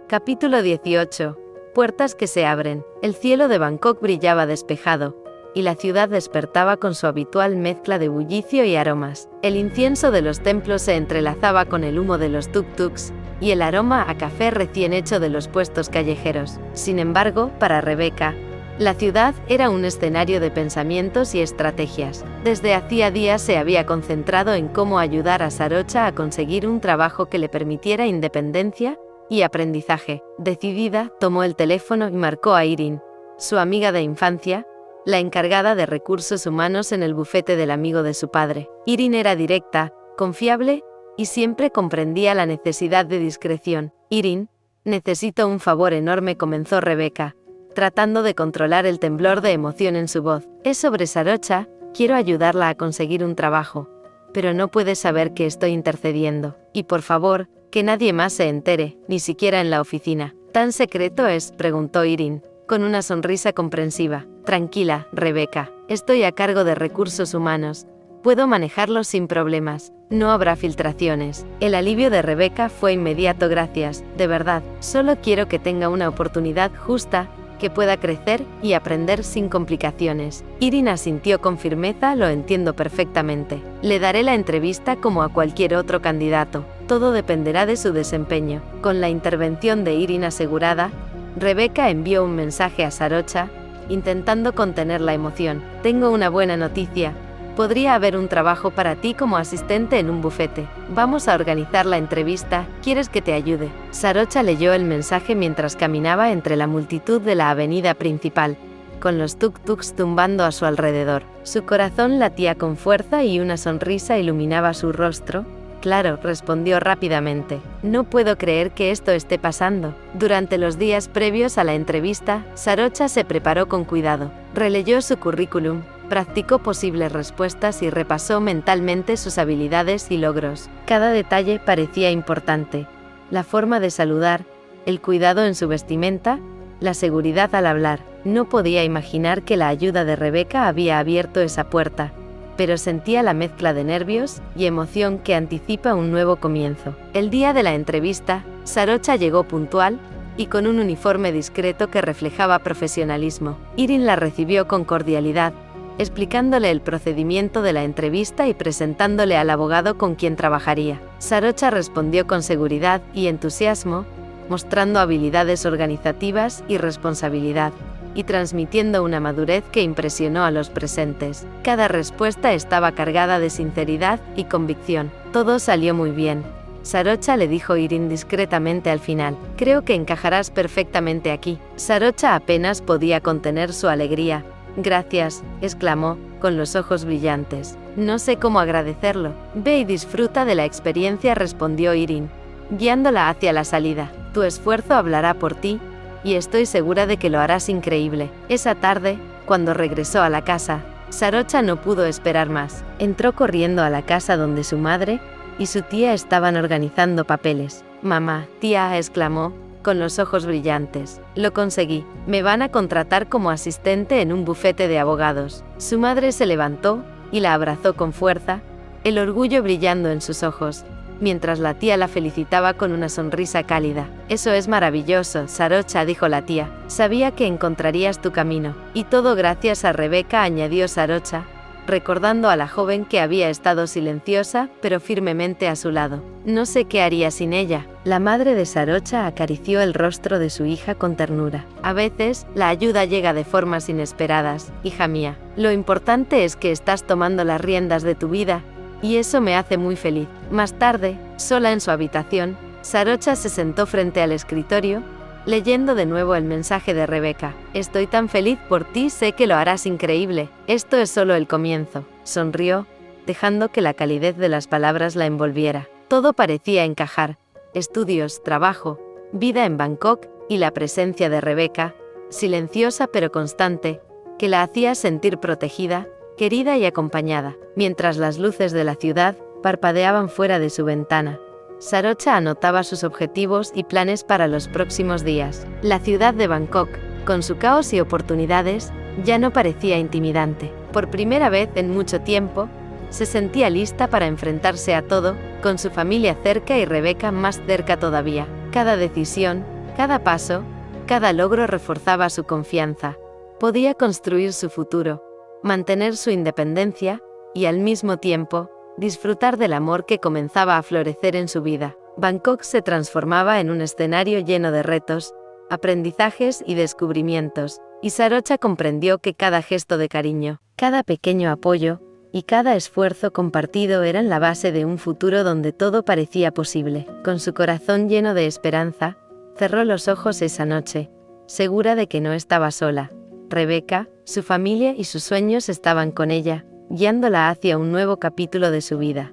Capítulo 18. Puertas que se abren. El cielo de Bangkok brillaba despejado, y la ciudad despertaba con su habitual mezcla de bullicio y aromas. El incienso de los templos se entrelazaba con el humo de los tuk-tuks, y el aroma a café recién hecho de los puestos callejeros. Sin embargo, para Rebeca, la ciudad era un escenario de pensamientos y estrategias. Desde hacía días se había concentrado en cómo ayudar a Sarocha a conseguir un trabajo que le permitiera independencia y aprendizaje. Decidida, tomó el teléfono y marcó a Irin, su amiga de infancia, la encargada de recursos humanos en el bufete del amigo de su padre. Irin era directa, confiable, y siempre comprendía la necesidad de discreción. Irin, necesito un favor enorme, comenzó Rebeca, tratando de controlar el temblor de emoción en su voz. Es sobre Sarocha, quiero ayudarla a conseguir un trabajo, pero no puede saber que estoy intercediendo. Y por favor, que nadie más se entere, ni siquiera en la oficina. ¿Tan secreto es?, preguntó Irin, con una sonrisa comprensiva. Tranquila, Rebeca, estoy a cargo de recursos humanos. Puedo manejarlo sin problemas. No habrá filtraciones. El alivio de Rebeca fue inmediato. Gracias, de verdad. Solo quiero que tenga una oportunidad justa, que pueda crecer y aprender sin complicaciones. Irin asintió con firmeza. Lo entiendo perfectamente. Le daré la entrevista como a cualquier otro candidato. Todo dependerá de su desempeño. Con la intervención de Irin asegurada, Rebeca envió un mensaje a Sarocha, intentando contener la emoción. Tengo una buena noticia. Podría haber un trabajo para ti como asistente en un bufete. Vamos a organizar la entrevista. ¿Quieres que te ayude? Sarocha leyó el mensaje mientras caminaba entre la multitud de la avenida principal, con los tuk-tuks tumbando a su alrededor. Su corazón latía con fuerza y una sonrisa iluminaba su rostro. Claro, respondió rápidamente. No puedo creer que esto esté pasando. Durante los días previos a la entrevista, Sarocha se preparó con cuidado. Releyó su currículum, practicó posibles respuestas y repasó mentalmente sus habilidades y logros. Cada detalle parecía importante. La forma de saludar, el cuidado en su vestimenta, la seguridad al hablar. No podía imaginar que la ayuda de Rebeca había abierto esa puerta, pero sentía la mezcla de nervios y emoción que anticipa un nuevo comienzo. El día de la entrevista, Sarocha llegó puntual y con un uniforme discreto que reflejaba profesionalismo. Irin la recibió con cordialidad, explicándole el procedimiento de la entrevista y presentándole al abogado con quien trabajaría. Sarocha respondió con seguridad y entusiasmo, mostrando habilidades organizativas y responsabilidad, y transmitiendo una madurez que impresionó a los presentes. Cada respuesta estaba cargada de sinceridad y convicción. Todo salió muy bien. Sarocha le dijo Irin discretamente al final. Creo que encajarás perfectamente aquí. Sarocha apenas podía contener su alegría. Gracias, exclamó, con los ojos brillantes. No sé cómo agradecerlo. Ve y disfruta de la experiencia, respondió Irin, guiándola hacia la salida. Tu esfuerzo hablará por ti, y estoy segura de que lo harás increíble. Esa tarde, cuando regresó a la casa, Sarocha no pudo esperar más. Entró corriendo a la casa donde su madre y su tía estaban organizando papeles. Mamá, tía, exclamó, con los ojos brillantes. Lo conseguí. Me van a contratar como asistente en un bufete de abogados. Su madre se levantó y la abrazó con fuerza, el orgullo brillando en sus ojos. mientras la tía la felicitaba con una sonrisa cálida. Eso es maravilloso, Sarocha, dijo la tía. Sabía que encontrarías tu camino. Y todo gracias a Rebeca, añadió Sarocha, recordando a la joven que había estado silenciosa, pero firmemente a su lado. No sé qué haría sin ella. La madre de Sarocha acarició el rostro de su hija con ternura. A veces, la ayuda llega de formas inesperadas, hija mía. Lo importante es que estás tomando las riendas de tu vida, y eso me hace muy feliz. Más tarde, sola en su habitación, Sarocha se sentó frente al escritorio, leyendo de nuevo el mensaje de Rebeca. Estoy tan feliz por ti, sé que lo harás increíble. Esto es solo el comienzo. Sonrió, dejando que la calidez de las palabras la envolviera. Todo parecía encajar. Estudios, trabajo, vida en Bangkok y la presencia de Rebeca, silenciosa pero constante, que la hacía sentir protegida, querida y acompañada. Mientras las luces de la ciudad parpadeaban fuera de su ventana, Sarocha anotaba sus objetivos y planes para los próximos días. La ciudad de Bangkok, con su caos y oportunidades, ya no parecía intimidante. Por primera vez en mucho tiempo, se sentía lista para enfrentarse a todo, con su familia cerca y Rebeca más cerca todavía. Cada decisión, cada paso, cada logro reforzaba su confianza. Podía construir su futuro, mantener su independencia, y al mismo tiempo, disfrutar del amor que comenzaba a florecer en su vida. Bangkok se transformaba en un escenario lleno de retos, aprendizajes y descubrimientos, y Sarocha comprendió que cada gesto de cariño, cada pequeño apoyo, y cada esfuerzo compartido eran la base de un futuro donde todo parecía posible. Con su corazón lleno de esperanza, cerró los ojos esa noche, segura de que no estaba sola. Rebeca, su familia y sus sueños estaban con ella, guiándola hacia un nuevo capítulo de su vida.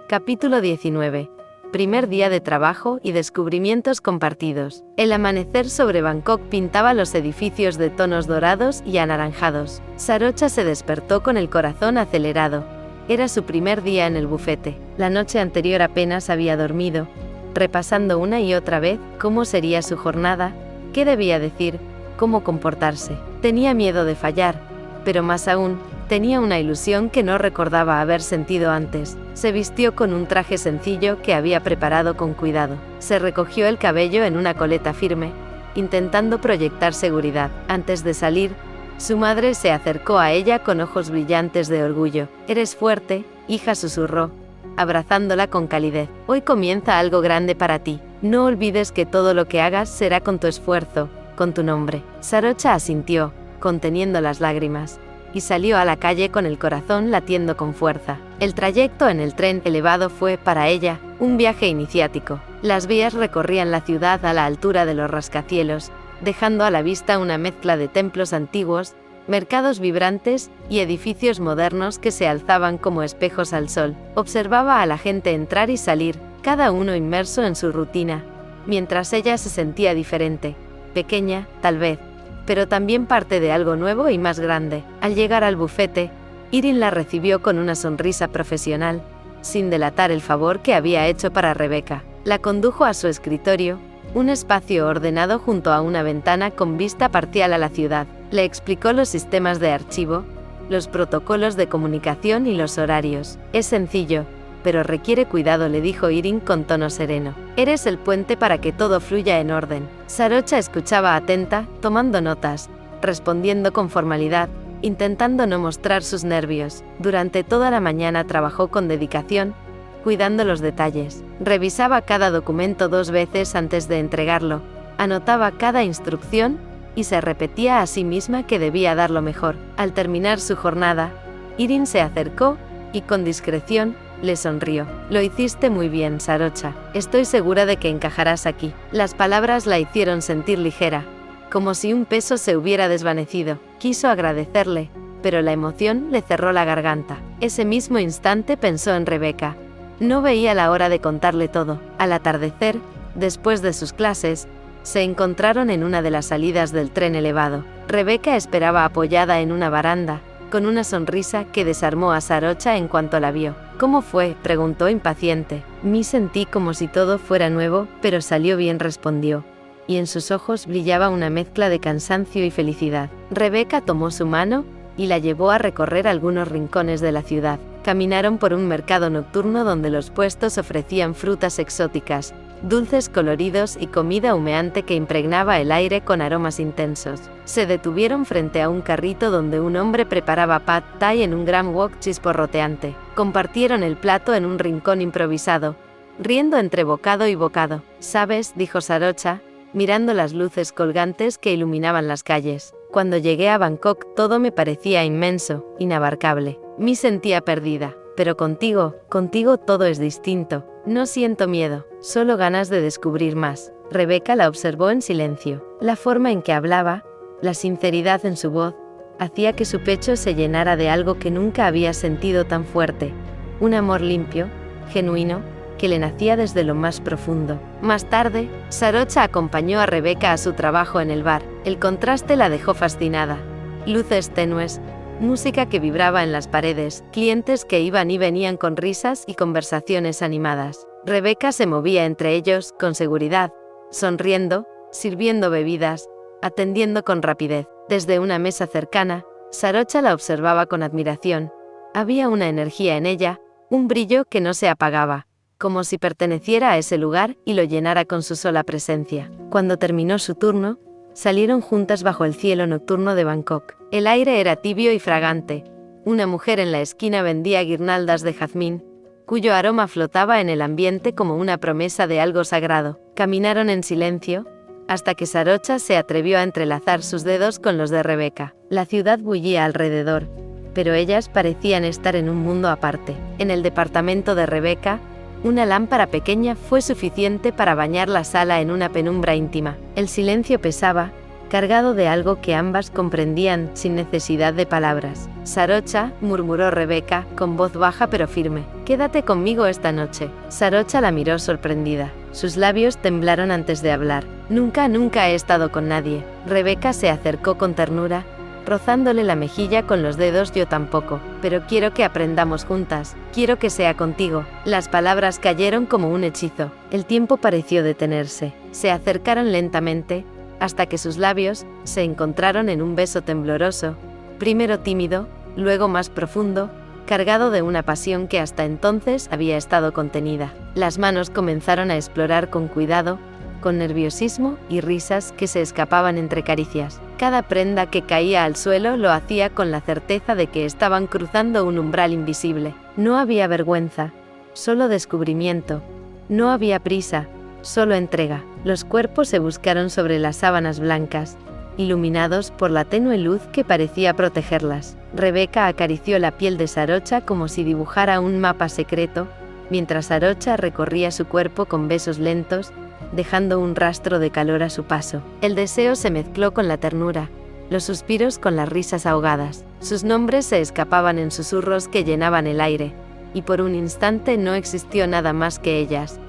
Capítulo 19. Primer día de trabajo y descubrimientos compartidos. El amanecer sobre Bangkok pintaba los edificios de tonos dorados y anaranjados. Sarocha se despertó con el corazón acelerado. Era su primer día en el bufete. La noche anterior apenas había dormido, repasando una y otra vez cómo sería su jornada, qué debía decir, cómo comportarse. Tenía miedo de fallar, pero más aún, tenía una ilusión que no recordaba haber sentido antes. Se vistió con un traje sencillo que había preparado con cuidado. Se recogió el cabello en una coleta firme, intentando proyectar seguridad. Antes de salir, su madre se acercó a ella con ojos brillantes de orgullo. «Eres fuerte, hija», susurró, abrazándola con calidez. «Hoy comienza algo grande para ti. No olvides que todo lo que hagas será con tu esfuerzo, con tu nombre». Sarocha asintió, conteniendo las lágrimas, y salió a la calle con el corazón latiendo con fuerza. El trayecto en el tren elevado fue, para ella, un viaje iniciático. Las vías recorrían la ciudad a la altura de los rascacielos, dejando a la vista una mezcla de templos antiguos, mercados vibrantes y edificios modernos que se alzaban como espejos al sol. Observaba a la gente entrar y salir, cada uno inmerso en su rutina, mientras ella se sentía diferente, pequeña, tal vez, pero también parte de algo nuevo y más grande. Al llegar al bufete, Irin la recibió con una sonrisa profesional, sin delatar el favor que había hecho para Rebeca. La condujo a su escritorio, un espacio ordenado junto a una ventana con vista parcial a la ciudad. Le explicó los sistemas de archivo, los protocolos de comunicación y los horarios. «Es sencillo, pero requiere cuidado», le dijo Irin con tono sereno. «Eres el puente para que todo fluya en orden». Sarocha escuchaba atenta, tomando notas, respondiendo con formalidad, intentando no mostrar sus nervios. Durante toda la mañana trabajó con dedicación, cuidando los detalles. Revisaba cada documento 2 veces antes de entregarlo, anotaba cada instrucción, y se repetía a sí misma que debía dar lo mejor. Al terminar su jornada, Irin se acercó, y con discreción, le sonrió. «Lo hiciste muy bien, Sarocha. Estoy segura de que encajarás aquí». Las palabras la hicieron sentir ligera, como si un peso se hubiera desvanecido. Quiso agradecerle, pero la emoción le cerró la garganta. Ese mismo instante pensó en Rebeca. No veía la hora de contarle todo. Al atardecer, después de sus clases, se encontraron en una de las salidas del tren elevado. Rebeca esperaba apoyada en una baranda, con una sonrisa que desarmó a Sarocha en cuanto la vio. «¿Cómo fue?», preguntó impaciente. «Me sentí como si todo fuera nuevo, pero salió bien», respondió, y en sus ojos brillaba una mezcla de cansancio y felicidad. Rebeca tomó su mano, y la llevó a recorrer algunos rincones de la ciudad. Caminaron por un mercado nocturno donde los puestos ofrecían frutas exóticas, dulces coloridos y comida humeante que impregnaba el aire con aromas intensos. Se detuvieron frente a un carrito donde un hombre preparaba pad thai en un gran wok chisporroteante. Compartieron el plato en un rincón improvisado, riendo entre bocado y bocado. «¿Sabes?», dijo Sarocha, mirando las luces colgantes que iluminaban las calles. «Cuando llegué a Bangkok todo me parecía inmenso, inabarcable. Me sentía perdida. Pero contigo todo es distinto. No siento miedo, solo ganas de descubrir más». Rebeca la observó en silencio. La forma en que hablaba, la sinceridad en su voz, hacía que su pecho se llenara de algo que nunca había sentido tan fuerte. Un amor limpio, genuino, que le nacía desde lo más profundo. Más tarde, Sarocha acompañó a Rebeca a su trabajo en el bar. El contraste la dejó fascinada. Luces tenues, música que vibraba en las paredes, clientes que iban y venían con risas y conversaciones animadas. Rebeca se movía entre ellos, con seguridad, sonriendo, sirviendo bebidas, atendiendo con rapidez. Desde una mesa cercana, Sarocha la observaba con admiración. Había una energía en ella, un brillo que no se apagaba, como si perteneciera a ese lugar y lo llenara con su sola presencia. Cuando terminó su turno, salieron juntas bajo el cielo nocturno de Bangkok. El aire era tibio y fragante. Una mujer en la esquina vendía guirnaldas de jazmín, cuyo aroma flotaba en el ambiente como una promesa de algo sagrado. Caminaron en silencio, hasta que Sarocha se atrevió a entrelazar sus dedos con los de Rebeca. La ciudad bullía alrededor, pero ellas parecían estar en un mundo aparte. En el departamento de Rebeca, una lámpara pequeña fue suficiente para bañar la sala en una penumbra íntima. El silencio pesaba, cargado de algo que ambas comprendían sin necesidad de palabras. «Sarocha», murmuró Rebeca, con voz baja pero firme, «quédate conmigo esta noche». Sarocha la miró sorprendida. Sus labios temblaron antes de hablar. «Nunca he estado con nadie». Rebeca se acercó con ternura, rozándole la mejilla con los dedos. «Yo tampoco, pero quiero que aprendamos juntas, quiero que sea contigo». Las palabras cayeron como un hechizo. El tiempo pareció detenerse. Se acercaron lentamente, hasta que sus labios se encontraron en un beso tembloroso, primero tímido, luego más profundo, cargado de una pasión que hasta entonces había estado contenida. Las manos comenzaron a explorar con cuidado, con nerviosismo y risas que se escapaban entre caricias. Cada prenda que caía al suelo lo hacía con la certeza de que estaban cruzando un umbral invisible. No había vergüenza, solo descubrimiento. No había prisa, solo entrega. Los cuerpos se buscaron sobre las sábanas blancas, iluminados por la tenue luz que parecía protegerlas. Rebeca acarició la piel de Sarocha como si dibujara un mapa secreto, mientras Sarocha recorría su cuerpo con besos lentos, dejando un rastro de calor a su paso. El deseo se mezcló con la ternura, los suspiros con las risas ahogadas. Sus nombres se escapaban en susurros que llenaban el aire, y por un instante no existió nada más que ellas.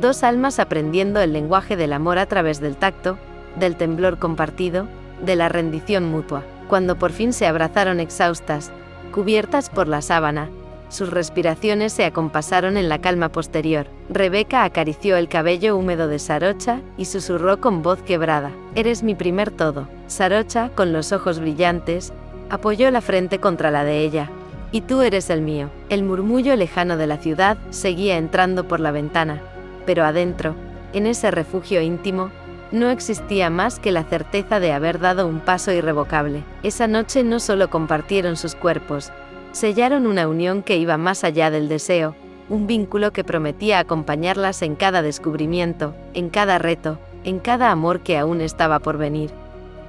Dos almas aprendiendo el lenguaje del amor a través del tacto, del temblor compartido, de la rendición mutua. Cuando por fin se abrazaron exhaustas, cubiertas por la sábana, sus respiraciones se acompasaron en la calma posterior. Rebeca acarició el cabello húmedo de Sarocha y susurró con voz quebrada: «Eres mi primer todo». Sarocha, con los ojos brillantes, apoyó la frente contra la de ella. «Y tú eres el mío». El murmullo lejano de la ciudad seguía entrando por la ventana, pero adentro, en ese refugio íntimo, no existía más que la certeza de haber dado un paso irrevocable. Esa noche no solo compartieron sus cuerpos, sellaron una unión que iba más allá del deseo, un vínculo que prometía acompañarlas en cada descubrimiento, en cada reto, en cada amor que aún estaba por venir.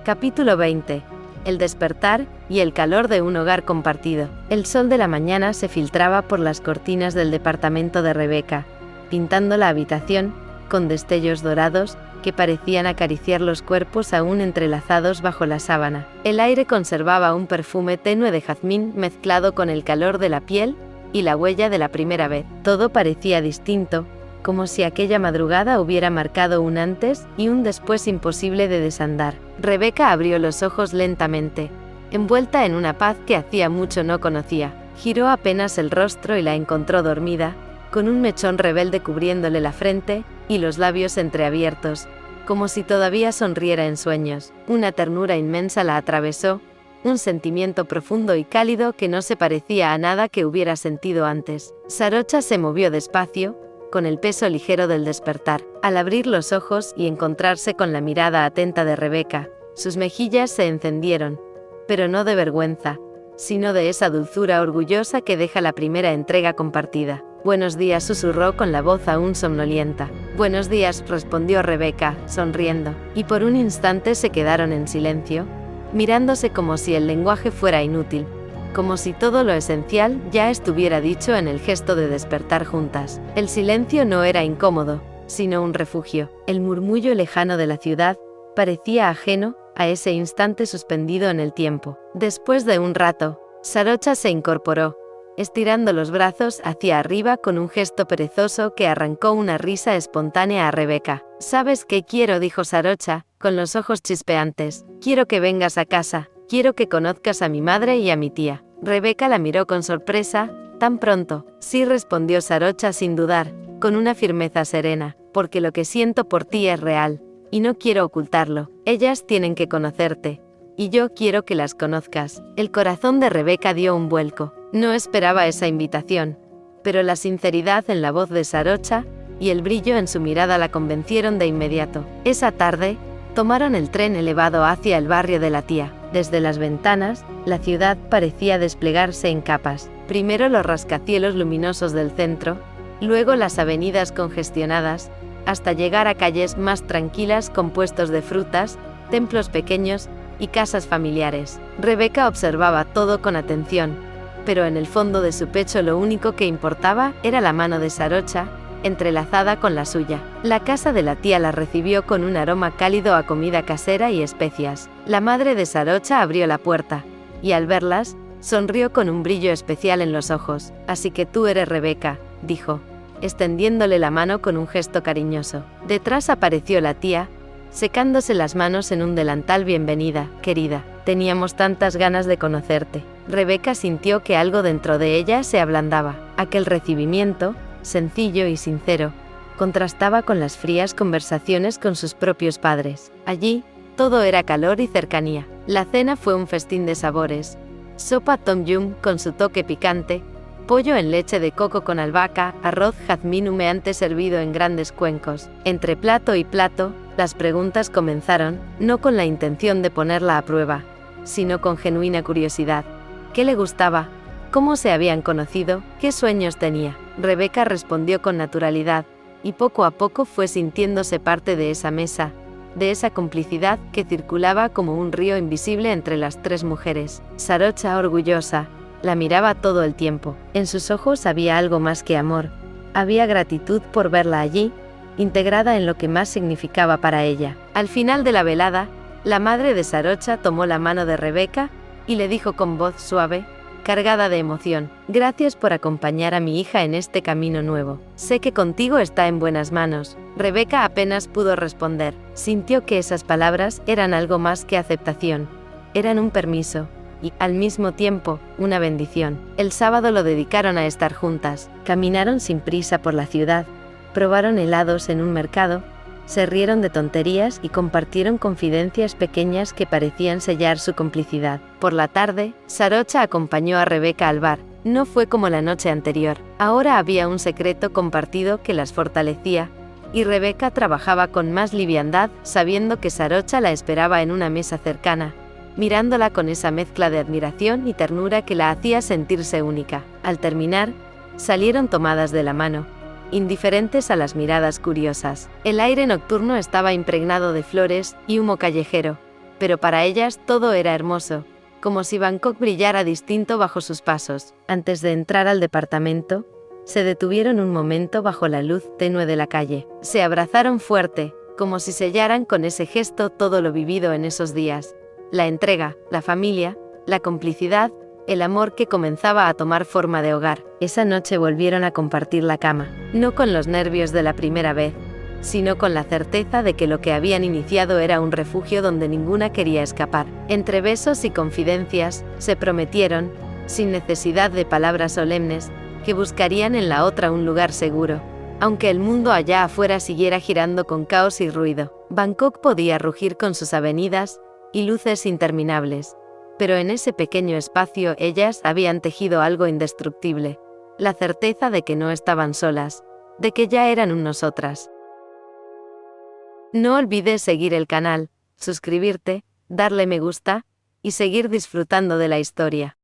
Capítulo 20. El despertar y el calor de un hogar compartido. El sol de la mañana se filtraba por las cortinas del departamento de Rebeca, pintando la habitación con destellos dorados que parecían acariciar los cuerpos aún entrelazados bajo la sábana. El aire conservaba un perfume tenue de jazmín mezclado con el calor de la piel y la huella de la primera vez. Todo parecía distinto, como si aquella madrugada hubiera marcado un antes y un después imposible de desandar. Rebeca abrió los ojos lentamente, envuelta en una paz que hacía mucho no conocía. Giró apenas el rostro y la encontró dormida, con un mechón rebelde cubriéndole la frente y los labios entreabiertos, como si todavía sonriera en sueños. Una ternura inmensa la atravesó, un sentimiento profundo y cálido que no se parecía a nada que hubiera sentido antes. Sarocha se movió despacio, con el peso ligero del despertar. Al abrir los ojos y encontrarse con la mirada atenta de Rebeca, sus mejillas se encendieron, pero no de vergüenza, sino de esa dulzura orgullosa que deja la primera entrega compartida. «Buenos días», susurró con la voz aún somnolienta. «Buenos días», respondió Rebeca, sonriendo, y por un instante se quedaron en silencio, mirándose como si el lenguaje fuera inútil, como si todo lo esencial ya estuviera dicho en el gesto de despertar juntas. El silencio no era incómodo, sino un refugio. El murmullo lejano de la ciudad parecía ajeno a ese instante suspendido en el tiempo. Después de un rato, Sarocha se incorporó, estirando los brazos hacia arriba con un gesto perezoso que arrancó una risa espontánea a Rebeca. «¿Sabes qué quiero?», dijo Sarocha, con los ojos chispeantes. «Quiero que vengas a casa, quiero que conozcas a mi madre y a mi tía». Rebeca la miró con sorpresa. «¿Tan pronto?». «Sí», respondió Sarocha sin dudar, con una firmeza serena, «porque lo que siento por ti es real, y no quiero ocultarlo. Ellas tienen que conocerte, y yo quiero que las conozcas». El corazón de Rebeca dio un vuelco. No esperaba esa invitación, pero la sinceridad en la voz de Sarocha y el brillo en su mirada la convencieron de inmediato. Esa tarde, tomaron el tren elevado hacia el barrio de la tía. Desde las ventanas, la ciudad parecía desplegarse en capas. Primero los rascacielos luminosos del centro, luego las avenidas congestionadas, hasta llegar a calles más tranquilas con puestos de frutas, templos pequeños y casas familiares. Rebeca observaba todo con atención, pero en el fondo de su pecho lo único que importaba era la mano de Sarocha, entrelazada con la suya. La casa de la tía la recibió con un aroma cálido a comida casera y especias. La madre de Sarocha abrió la puerta, y al verlas, sonrió con un brillo especial en los ojos. «Así que tú eres Rebeca», dijo, extendiéndole la mano con un gesto cariñoso. Detrás apareció la tía, secándose las manos en un delantal. «Bienvenida, querida. Teníamos tantas ganas de conocerte». Rebeca sintió que algo dentro de ella se ablandaba. Aquel recibimiento, sencillo y sincero, contrastaba con las frías conversaciones con sus propios padres. Allí, todo era calor y cercanía. La cena fue un festín de sabores. Sopa tom yum con su toque picante, pollo en leche de coco con albahaca, arroz jazmín humeante servido en grandes cuencos. Entre plato y plato, las preguntas comenzaron, no con la intención de ponerla a prueba, sino con genuina curiosidad. ¿Qué le gustaba? ¿Cómo se habían conocido? ¿Qué sueños tenía? Rebeca respondió con naturalidad, y poco a poco fue sintiéndose parte de esa mesa, de esa complicidad que circulaba como un río invisible entre las tres mujeres. Sarocha, orgullosa, la miraba todo el tiempo. En sus ojos había algo más que amor. Había gratitud por verla allí, integrada en lo que más significaba para ella. Al final de la velada, la madre de Sarocha tomó la mano de Rebeca y le dijo con voz suave, cargada de emoción: «Gracias por acompañar a mi hija en este camino nuevo. Sé que contigo está en buenas manos». Rebeca apenas pudo responder. Sintió que esas palabras eran algo más que aceptación. Eran un permiso, y, al mismo tiempo, una bendición. El sábado lo dedicaron a estar juntas. Caminaron sin prisa por la ciudad, probaron helados en un mercado, se rieron de tonterías y compartieron confidencias pequeñas que parecían sellar su complicidad. Por la tarde, Sarocha acompañó a Rebeca al bar. No fue como la noche anterior. Ahora había un secreto compartido que las fortalecía, y Rebeca trabajaba con más liviandad, sabiendo que Sarocha la esperaba en una mesa cercana, mirándola con esa mezcla de admiración y ternura que la hacía sentirse única. Al terminar, salieron tomadas de la mano, indiferentes a las miradas curiosas. El aire nocturno estaba impregnado de flores y humo callejero, pero para ellas todo era hermoso, como si Bangkok brillara distinto bajo sus pasos. Antes de entrar al departamento, se detuvieron un momento bajo la luz tenue de la calle. Se abrazaron fuerte, como si sellaran con ese gesto todo lo vivido en esos días. La entrega, la familia, la complicidad, el amor que comenzaba a tomar forma de hogar. Esa noche volvieron a compartir la cama, no con los nervios de la primera vez, sino con la certeza de que lo que habían iniciado era un refugio donde ninguna quería escapar. Entre besos y confidencias, se prometieron, sin necesidad de palabras solemnes, que buscarían en la otra un lugar seguro, aunque el mundo allá afuera siguiera girando con caos y ruido. Bangkok podía rugir con sus avenidas y luces interminables, Pero en ese pequeño espacio ellas habían tejido algo indestructible. La certeza de que no estaban solas, de que ya eran un nosotras. No olvides seguir el canal, suscribirte, darle me gusta, y seguir disfrutando de la historia.